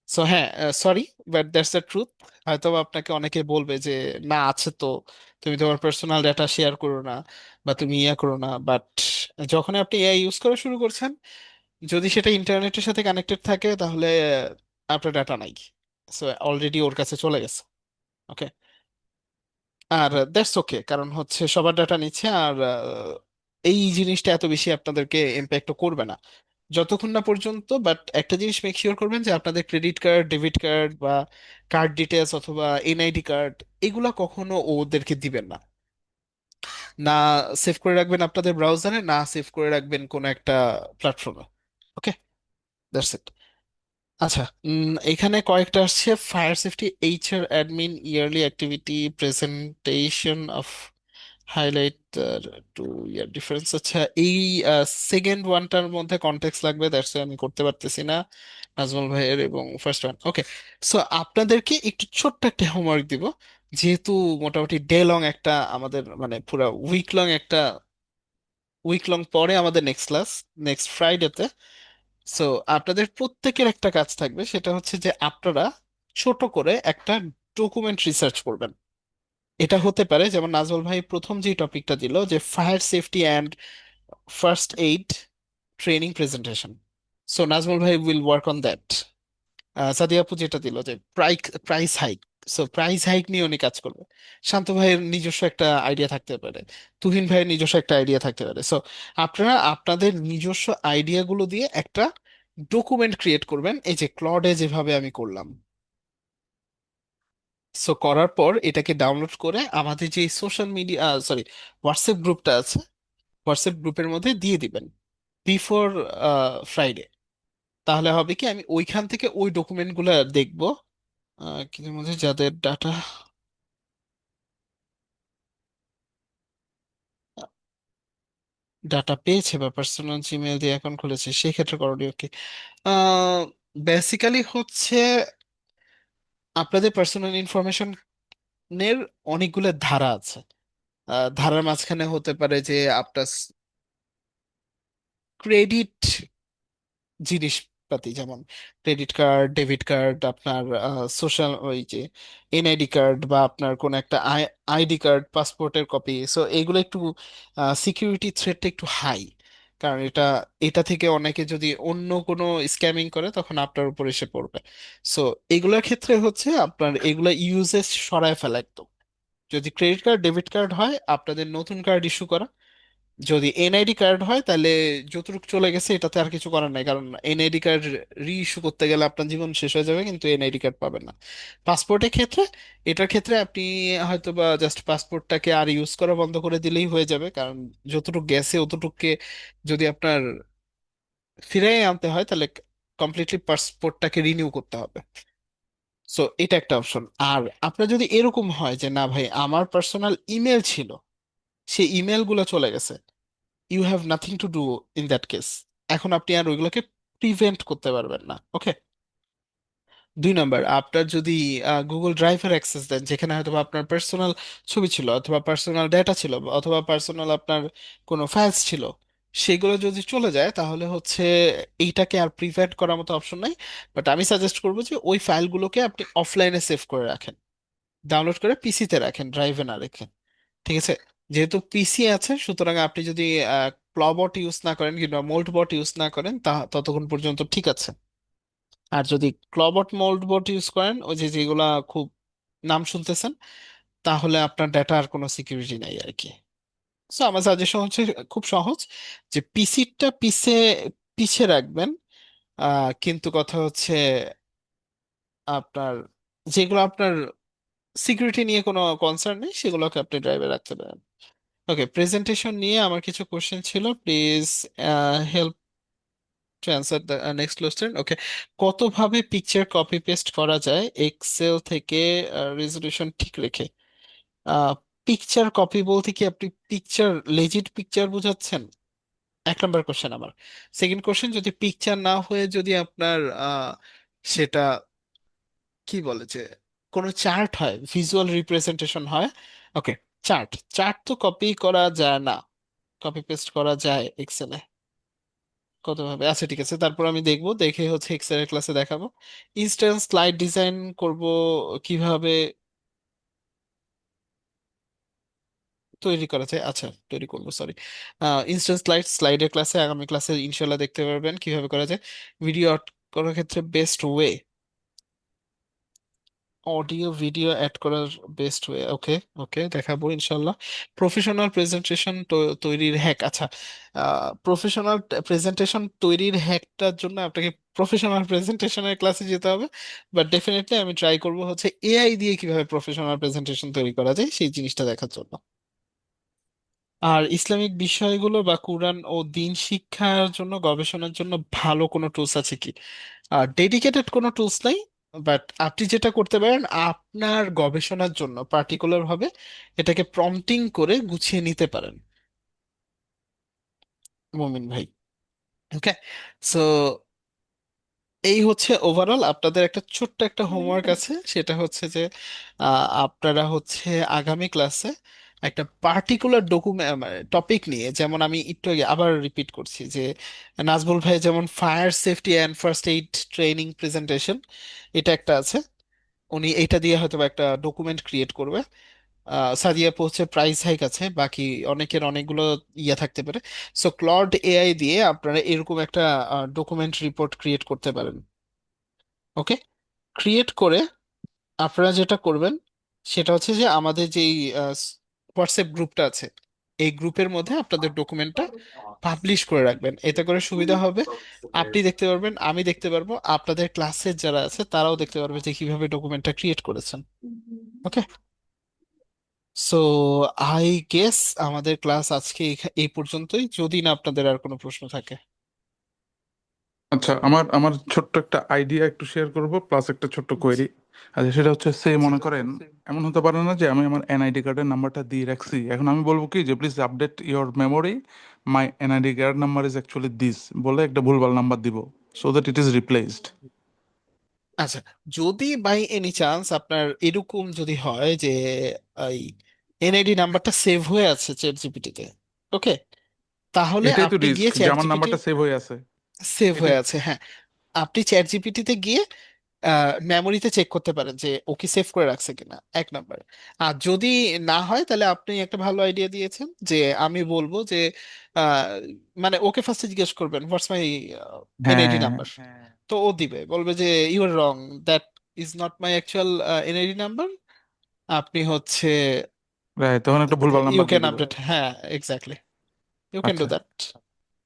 সো হ্যাঁ, sorry but that's the truth. হয়তো আপনাকে অনেকে বলবে যে না আছে তো, তুমি তোমার পার্সোনাল ডেটা শেয়ার করো না বা তুমি ইয়া করো না, বাট যখন আপনি এআই ইউজ করা শুরু করছেন, যদি সেটা ইন্টারনেটের সাথে কানেক্টেড থাকে তাহলে আপনার ডাটা নাই। সো অলরেডি ওর কাছে চলে গেছে। ওকে। আর দ্যাটস ওকে, কারণ হচ্ছে সবার ডাটা নিচ্ছে। আর এই জিনিসটা এত বেশি আপনাদেরকে ইম্প্যাক্ট করবে না যতক্ষণ না পর্যন্ত, বাট একটা জিনিস মেক শিওর করবেন যে আপনাদের ক্রেডিট কার্ড, ডেবিট কার্ড বা কার্ড ডিটেলস অথবা এনআইডি কার্ড এগুলা কখনো ওদেরকে দিবেন না। না সেভ করে রাখবেন আপনাদের ব্রাউজারে, না সেভ করে রাখবেন কোনো একটা প্ল্যাটফর্মে। Okay, that's it. আচ্ছা, এখানে কয়েকটা আসছে। Fire safety HR admin yearly activity presentation of highlight two year difference. আচ্ছা, এই সেকেন্ড ওয়ানটার মধ্যে কনটেক্সট লাগবে, দ্যাটস আমি করতে পারতেছি না নাজমুল ভাইয়ের। এবং ফার্স্ট ওয়ান ওকে। সো আপনাদেরকে একটু ছোট্ট একটা হোমওয়ার্ক দিব, যেহেতু মোটামুটি ডে লং একটা আমাদের মানে পুরো উইক লং পরে আমাদের নেক্সট ক্লাস, নেক্সট ফ্রাইডেতে। সো আপনাদের প্রত্যেকের একটা কাজ থাকবে, সেটা হচ্ছে যে আপনারা ছোট করে একটা ডকুমেন্ট রিসার্চ করবেন। এটা হতে পারে যেমন নাজমুল ভাই প্রথম যে টপিকটা দিল যে fire safety and first aid training presentation. So Nazmul ভাই will work on that. Sadia আপু যেটা দিল যে price hike, so price hike নিয়ে উনি কাজ করবে। শান্ত ভাইয়ের নিজস্ব একটা আইডিয়া থাকতে পারে, তুহিন ভাইয়ের নিজস্ব একটা আইডিয়া থাকতে পারে। সো আপনারা আপনাদের নিজস্ব আইডিয়াগুলো দিয়ে একটা ডকুমেন্ট ক্রিয়েট করবেন, এই যে ক্লডে যেভাবে আমি করলাম। সো করার পর এটাকে ডাউনলোড করে আমাদের যে সোশ্যাল মিডিয়া, সরি, হোয়াটসঅ্যাপ গ্রুপটা আছে, হোয়াটসঅ্যাপ গ্রুপের মধ্যে দিয়ে দিবেন বিফোর ফ্রাইডে। তাহলে হবে কি, আমি ওইখান থেকে ওই ডকুমেন্টগুলো দেখবো, কিন্তু মধ্যে যাদের ডাটা ডাটা পেয়েছে বা পার্সোনাল জিমেল দিয়ে অ্যাকাউন্ট খুলেছে সেই ক্ষেত্রে করণীয় কি? বেসিক্যালি হচ্ছে আপনাদের পার্সোনাল ইনফরমেশনের অনেকগুলো ধারা আছে। ধারার মাঝখানে হতে পারে যে আপনার ক্রেডিট জিনিসপাতি, যেমন ক্রেডিট কার্ড, ডেবিট কার্ড, আপনার সোশ্যাল ওই যে এনআইডি কার্ড, বা আপনার কোন একটা আইডি কার্ড, পাসপোর্টের কপি। সো এগুলো একটু সিকিউরিটি থ্রেটটা একটু হাই, কারণ এটা এটা থেকে অনেকে যদি অন্য কোনো স্ক্যামিং করে তখন আপনার উপর এসে পড়বে। সো এগুলোর ক্ষেত্রে হচ্ছে আপনার এগুলো ইউজেস সরায় ফেলা একদম। যদি ক্রেডিট কার্ড, ডেবিট কার্ড হয় আপনাদের নতুন কার্ড ইস্যু করা। যদি এনআইডি কার্ড হয় তাহলে যতটুকু চলে গেছে এটাতে আর কিছু করার নাই, কারণ এনআইডি কার্ড রি ইস্যু করতে গেলে আপনার জীবন শেষ হয়ে যাবে, কিন্তু এনআইডি কার্ড পাবেন না। পাসপোর্টের ক্ষেত্রে, এটার ক্ষেত্রে আপনি হয়তো বা জাস্ট পাসপোর্টটাকে আর ইউজ করা বন্ধ করে দিলেই হয়ে যাবে, কারণ যতটুকু গেছে অতটুকুকে যদি আপনার ফিরিয়ে আনতে হয় তাহলে কমপ্লিটলি পাসপোর্টটাকে রিনিউ করতে হবে। সো এটা একটা অপশন। আর আপনার যদি এরকম হয় যে না ভাই আমার পার্সোনাল ইমেল ছিল, সেই ইমেলগুলো চলে গেছে, you have nothing to do in that case. এখন আপনি আর ওইগুলোকে প্রিভেন্ট করতে পারবেন না, ওকে? 2 নাম্বার, আপনার যদি গুগল ড্রাইভের অ্যাক্সেস দেন, যেখানে হয়তো বা আপনার পার্সোনাল ছবি ছিল, অথবা পার্সোনাল ডেটা ছিল, অথবা পার্সোনাল আপনার কোনো ফাইলস ছিল, সেগুলো যদি চলে যায় তাহলে হচ্ছে এইটাকে আর প্রিভেন্ট করার মতো অপশন নাই। বাট আমি সাজেস্ট করবো যে ওই ফাইলগুলোকে আপনি অফলাইনে সেভ করে রাখেন, ডাউনলোড করে পিসিতে রাখেন, ড্রাইভে না রেখে। ঠিক আছে? যেহেতু পিসি আছে, সুতরাং আপনি যদি ক্লবট ইউজ না করেন কিংবা মোল্ড বট ইউজ না করেন তা ততক্ষণ পর্যন্ত ঠিক আছে। আর যদি ক্লবট, মোল্ড বট ইউজ করেন, ওই যে যেগুলা খুব নাম শুনতেছেন, তাহলে আপনার ডাটা আর কোনো সিকিউরিটি নাই আর কি। সো আমার সাজেশন হচ্ছে খুব সহজ, যে পিসিটা পিছে রাখবেন। কিন্তু কথা হচ্ছে আপনার যেগুলো আপনার সিকিউরিটি নিয়ে কোনো কনসার্ন নেই সেগুলোকে আপনি ড্রাইভে রাখতে পারেন। ওকে, প্রেজেন্টেশন নিয়ে আমার কিছু কোশ্চেন ছিল, please help to answer the next question. Okay, কতভাবে পিকচার কপি পেস্ট করা যায় এক্সেল থেকে রেজলিউশন ঠিক রেখে? পিকচার কপি বলতে কি আপনি পিকচার, লেজিট পিকচার বোঝাচ্ছেন? 1 নাম্বার কোশ্চেন আমার। সেকেন্ড কোশ্চেন, যদি পিকচার না হয়ে যদি আপনার সেটা কি বলে যে কোনো চার্ট হয়, ভিজুয়াল রিপ্রেজেন্টেশন হয়, ওকে, চার্ট, চার্ট তো কপি করা যায় না, কপি পেস্ট করা যায় এক্সেলে। কতভাবে? আচ্ছা ঠিক আছে, তারপর আমি দেখবো, দেখে হচ্ছে এক্সেল এর ক্লাসে দেখাবো। ইনস্ট্যান্স স্লাইড ডিজাইন করব কিভাবে তৈরি করা যায়, আচ্ছা তৈরি করবো, সরি। ইনস্ট্যান্স স্লাইডের ক্লাসে, আগামী ক্লাসে ইনশাল্লাহ দেখতে পারবেন কিভাবে করা যায়। ভিডিও করার ক্ষেত্রে best way, audio video add করার বেস্ট ওয়ে, ওকে। ওকে, দেখাবো ইনশাল্লাহ। প্রফেশনাল প্রেজেন্টেশন তৈরির হ্যাক, আচ্ছা, প্রফেশনাল প্রেজেন্টেশন তৈরির হ্যাকটার জন্য আপনাকে প্রফেশনাল প্রেজেন্টেশনের ক্লাসে যেতে হবে। বাট ডেফিনেটলি আমি ট্রাই করব হচ্ছে এআই দিয়ে কিভাবে প্রফেশনাল প্রেজেন্টেশন তৈরি করা যায় সেই জিনিসটা দেখার জন্য। আর ইসলামিক বিষয়গুলো বা কুরআন ও দিন শিক্ষার জন্য গবেষণার জন্য ভালো কোনো টুলস আছে কি? ডেডিকেটেড কোনো টুলস নাই, বাট আপনি যেটা করতে পারেন আপনার গবেষণার জন্য পার্টিকুলার ভাবে এটাকে প্রম্পটিং করে গুছিয়ে নিতে পারেন, মুমিন ভাই। ওকে, সো এই হচ্ছে ওভারঅল আপনাদের একটা ছোট্ট একটা হোমওয়ার্ক আছে, সেটা হচ্ছে যে আপনারা হচ্ছে আগামী ক্লাসে একটা পার্টিকুলার ডকুমেন্ট টপিক নিয়ে, যেমন আমি একটু আগে আবার রিপিট করছি যে নাজমুল ভাই যেমন fire safety and first aid training presentation, এটা একটা আছে, উনি এটা দিয়ে হয়তো বা একটা ডকুমেন্ট ক্রিয়েট করবে। সাদিয়া হচ্ছে প্রাইস হাইক আছে, বাকি অনেকের অনেকগুলো ইয়ে থাকতে পারে। সো ক্লড এআই দিয়ে আপনারা এরকম একটা ডকুমেন্ট রিপোর্ট ক্রিয়েট করতে পারেন। ওকে, ক্রিয়েট করে আপনারা যেটা করবেন সেটা হচ্ছে যে আমাদের যেই হোয়াটসঅ্যাপ গ্রুপটা আছে, এই গ্রুপের মধ্যে আপনাদের ডকুমেন্টটা পাবলিশ করে রাখবেন। এতে করে সুবিধা হবে, আপনি দেখতে পারবেন, আমি দেখতে পারবো, আপনাদের ক্লাসের যারা আছে তারাও দেখতে পারবে যে কিভাবে ডকুমেন্টটা ক্রিয়েট করেছেন। ওকে, সো আই গেস আমাদের ক্লাস আজকে এই পর্যন্তই, যদি না আপনাদের আর কোনো প্রশ্ন থাকে। আচ্ছা, আমার আমার ছোট্ট একটা আইডিয়া একটু শেয়ার করব, প্লাস একটা ছোট্ট কোয়েরি। আচ্ছা, সেটা হচ্ছে, সে মনে করেন এমন হতে পারে না যে আমি আমার এনআইডি কার্ডের নাম্বারটা দিয়ে রাখছি, এখন আমি বলবো কি যে please update your memory, my NID card number is actually this, বলে একটা ভুলভাল নাম্বার দিব, so that it is replaced. আচ্ছা, যদি বাই এনি চান্স আপনার এরকম যদি হয় যে এই এনআইডি নাম্বারটা সেভ হয়ে আছে চ্যাট জিপিটিতে, ওকে, তাহলে এটাই তো আপনি গিয়ে রিস্ক, যে চ্যাট আমার জিপিটি নাম্বারটা সেভ হয়ে আছে। সেভ এটাই। হয়ে আছে, হ্যাঁ, আপনি চ্যাট জিপিটিতে গিয়ে মেমোরিতে চেক করতে পারেন যে ও কি সেভ করে রাখছে কিনা, এক নাম্বার। আর যদি না হয় তাহলে আপনি একটা ভালো আইডিয়া দিয়েছেন যে আমি বলবো যে আহ, মানে ওকে ফার্স্টে জিজ্ঞেস করবেন হোয়াটস মাই এনআইডি হ্যাঁ, নাম্বার। তো ও দিবে, বলবে যে you are wrong, that is not my actual NID number. আপনি হচ্ছে রাইট, তখন একটা ভুলভাল ইউ নাম্বার ক্যান দিয়ে দিব। আপডেট, হ্যাঁ, এক্স্যাক্টলি, ইউ ক্যান ডু আচ্ছা, দ্যাট।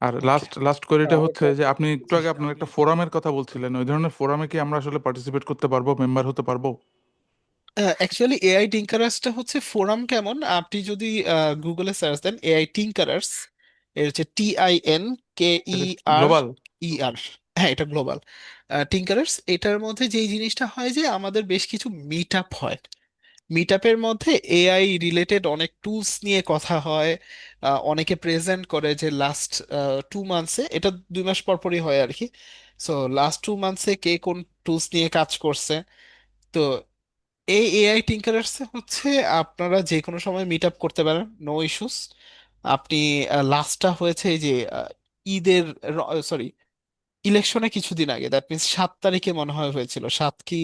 আর ওকে, লাস্ট লাস্ট কোয়েরিটা হচ্ছে আরেকটা যে আপনি একটু আগে আপনার একটা ফোরামের কথা বলছিলেন, ওই ধরনের ফোরামে কি আমরা আসলে পার্টিসিপেট করতে পারবো, মেম্বার হতে পারবো? অ্যাকচুয়ালি এআই টিঙ্কারার্সটা হচ্ছে ফোরাম কেমন, আপনি যদি গুগলে সার্চ দেন এআই টিঙ্কারার্স, এর হচ্ছে TIN ই আর গ্লোবাল? আর, হ্যাঁ এটা গ্লোবাল টিঙ্কারার্স। এটার মধ্যে যেই জিনিসটা হয় যে আমাদের বেশ কিছু মিট আপ হয়, মিট আপের মধ্যে এআই রিলেটেড অনেক টুলস নিয়ে কথা হয়। অনেকে প্রেজেন্ট করে যে লাস্ট 2 মান্থসে, এটা 2 মাস পর পরই হয় আর কি। সো লাস্ট 2 মান্থসে কে কোন টুলস নিয়ে কাজ করছে। তো এই এআই টিঙ্কারার্স হচ্ছে আপনারা যে কোনো সময় মিট আপ করতে পারেন, নো ইস্যুস। আপনি লাস্টটা হয়েছে এই যে ঈদের, সরি, ইলেকশনে কিছুদিন আগে, দ্যাট মিনস 7 তারিখে মনে হয় হয়েছিল, 7 কি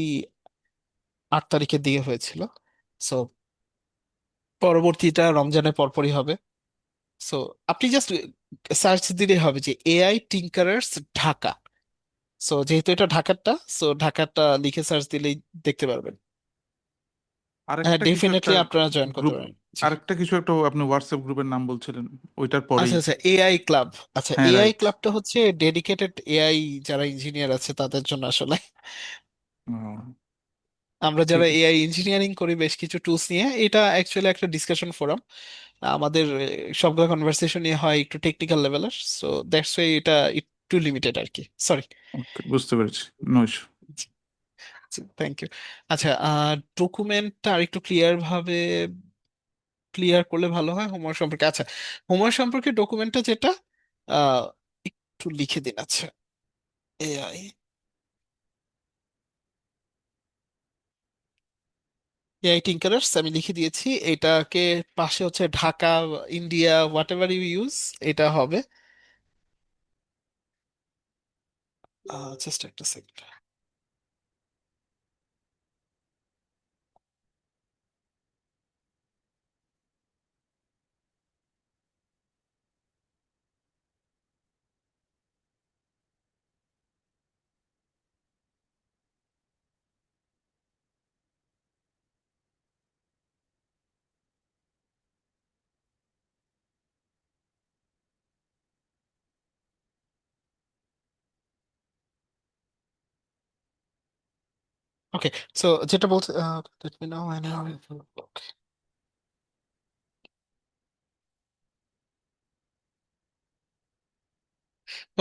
8 তারিখের দিকে হয়েছিল। সো পরবর্তীটা রমজানের পরপরই হবে। সো আপনি জাস্ট সার্চ দিলে হবে যে এআই টিঙ্কারার্স ঢাকা। সো যেহেতু এটা ঢাকারটা, সো ঢাকারটা লিখে সার্চ দিলেই দেখতে পারবেন। হ্যাঁ, আরেকটা কিছু একটা ডেফিনেটলি আপনারা জয়েন করতে গ্রুপ, পারেন। জি। আরেকটা কিছু একটা আপনি হোয়াটসঅ্যাপ গ্রুপের নাম বলছিলেন, ওইটার আচ্ছা পরেই। আচ্ছা, এআই ক্লাব। আচ্ছা, হ্যাঁ, এআই রাইট। ক্লাবটা হচ্ছে ডেডিকেটেড এআই যারা ইঞ্জিনিয়ার আছে তাদের জন্য আসলে। আমরা যারা ঠিক আছে। এআই ইঞ্জিনিয়ারিং করি বেশ কিছু টুলস নিয়ে, এটা অ্যাকচুয়ালি একটা ডিসকাশন ফোরাম। আমাদের সবগুলো কনভারসেশনই হয় একটু টেকনিক্যাল লেভেলের, সো দ্যাটস ওয়াই এটা একটু লিমিটেড আর কি, সরি। ওকে, বুঝতে পেরেছি। No issue. Thank you. আচ্ছা, ডকুমেন্টটা আরেকটু ক্লিয়ার করলে ভালো হয় হোমওয়ার্ক সম্পর্কে। আচ্ছা, হোমওয়ার্ক সম্পর্কে ডকুমেন্টটা যেটা আহ, একটু লিখে দিন। আচ্ছা, এআই এআই টিঙ্কারার্স আমি লিখে দিয়েছি, এটাকে পাশে হচ্ছে Dhaka, India, whatever you use, এটা হবে। জাস্ট একটা সেকেন্ড। ওকে, সো যেটা বলতে, let me know when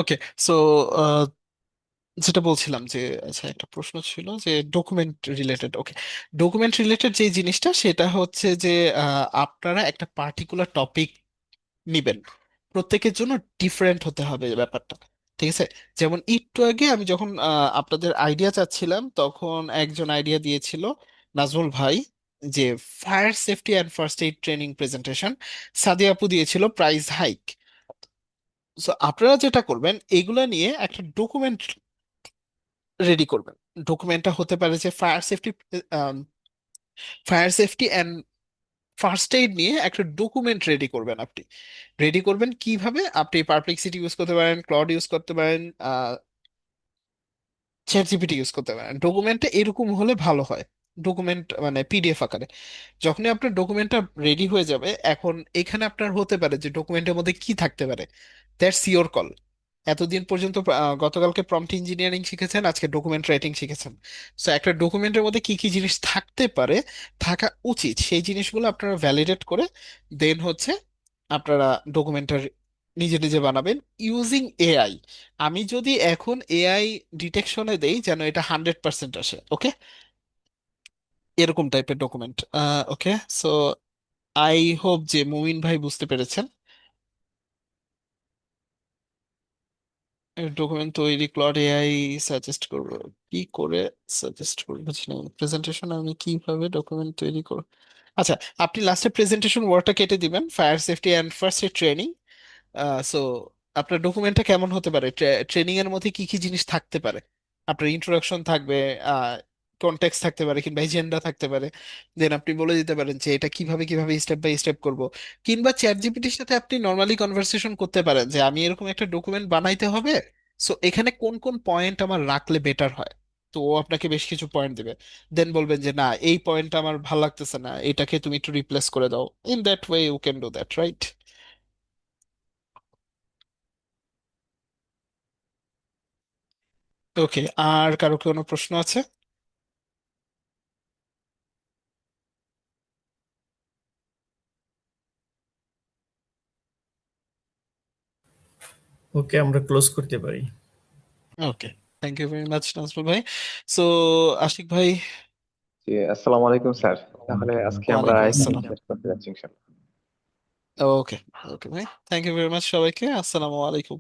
okay, so যেটা বলছিলাম যে, আচ্ছা একটা প্রশ্ন ছিল যে ডকুমেন্ট রিলেটেড। ওকে, ডকুমেন্ট রিলেটেড যে জিনিসটা সেটা হচ্ছে যে আপনারা একটা পার্টিকুলার টপিক নিবেন, প্রত্যেকের জন্য ডিফারেন্ট হতে হবে ব্যাপারটা, ঠিক আছে? যেমন একটু আগে আমি যখন আপনাদের আইডিয়া চাচ্ছিলাম তখন একজন আইডিয়া দিয়েছিল, নাজমুল ভাই, যে fire safety and first aid training presentation. Sadia আপু দিয়েছিল প্রাইস হাইক। সো আপনারা যেটা করবেন এগুলা নিয়ে একটা ডকুমেন্ট রেডি করবেন। ডকুমেন্টটা হতে পারে যে ফায়ার সেফটি ফার্স্ট এইড নিয়ে একটা ডকুমেন্ট রেডি করবেন। আপনি রেডি করবেন কিভাবে? আপনি পারপ্লেক্সিটি ইউজ করতে পারেন, ক্লড ইউজ করতে পারেন, চ্যাট জিপিটি ইউজ করতে পারেন। ডকুমেন্টটা এরকম হলে ভালো হয়, ডকুমেন্ট মানে পিডিএফ আকারে। যখনই আপনার ডকুমেন্টটা রেডি হয়ে যাবে, এখন এখানে আপনার হতে পারে যে ডকুমেন্টের মধ্যে কি থাকতে পারে, দ্যাটস ইওর কল। এতদিন পর্যন্ত গতকালকে প্রম্পট ইঞ্জিনিয়ারিং শিখেছেন, আজকে ডকুমেন্ট রাইটিং শিখেছেন। সো একটা ডকুমেন্টের মধ্যে কি কি জিনিস থাকতে পারে, থাকা উচিত, সেই জিনিসগুলো আপনারা ভ্যালিডেট করে দেন হচ্ছে আপনারা ডকুমেন্টটা নিজে নিজে বানাবেন ইউজিং এআই। আমি যদি এখন এআই ডিটেকশনে দেই যেন এটা 100% আসে, ওকে, এরকম টাইপের document. Okay, so I hope যে মুমিন ভাই বুঝতে পেরেছেন। ডকুমেন্ট তৈরি ক্লড এআই সাজেস্ট করবো কি করে? সাজেস্ট করবো বুঝি না, প্রেজেন্টেশন আমি কিভাবে ডকুমেন্ট তৈরি করব? আচ্ছা, আপনি লাস্টে প্রেজেন্টেশন ওয়ার্ডটা কেটে দিবেন, fire safety and first aid training. So আপনার ডকুমেন্টটা কেমন হতে পারে? ট্রেনিং এর মধ্যে কি কি জিনিস থাকতে পারে? আপনার ইন্ট্রোডাকশন থাকবে, কনটেক্সট থাকতে পারে, কিংবা এজেন্ডা থাকতে পারে। দেন আপনি বলে দিতে পারেন যে এটা কিভাবে কিভাবে স্টেপ বাই স্টেপ করব। কিংবা চ্যাট জিপিটির সাথে আপনি নর্মালি কনভারসেশন করতে পারেন যে আমি এরকম একটা ডকুমেন্ট বানাইতে হবে, সো এখানে কোন কোন পয়েন্ট আমার রাখলে বেটার হয়। তো ও আপনাকে বেশ কিছু পয়েন্ট দিবে। দেন বলবেন যে না, এই পয়েন্টটা আমার ভালো লাগতেছে না, এটাকে তুমি একটু রিপ্লেস করে দাও। In that way you can do that, right? Okay, আর কারো কোনো প্রশ্ন আছে? ওকে, আমরা ক্লোজ করতে পারি। Okay, thank you very much Nazmul ভাই। সো আশিক ভাই। জি, আসসালামু আলাইকুম স্যার। তাহলে আজকে আমরা ওয়ালাইকুম এখানে আসসালাম। শেষ করতে যাচ্ছি ইনশাআল্লাহ। ওকে, ওকে ভাই, থ্যাংক ইউ ভেরি মাচ সবাইকে, আসসালামু আলাইকুম।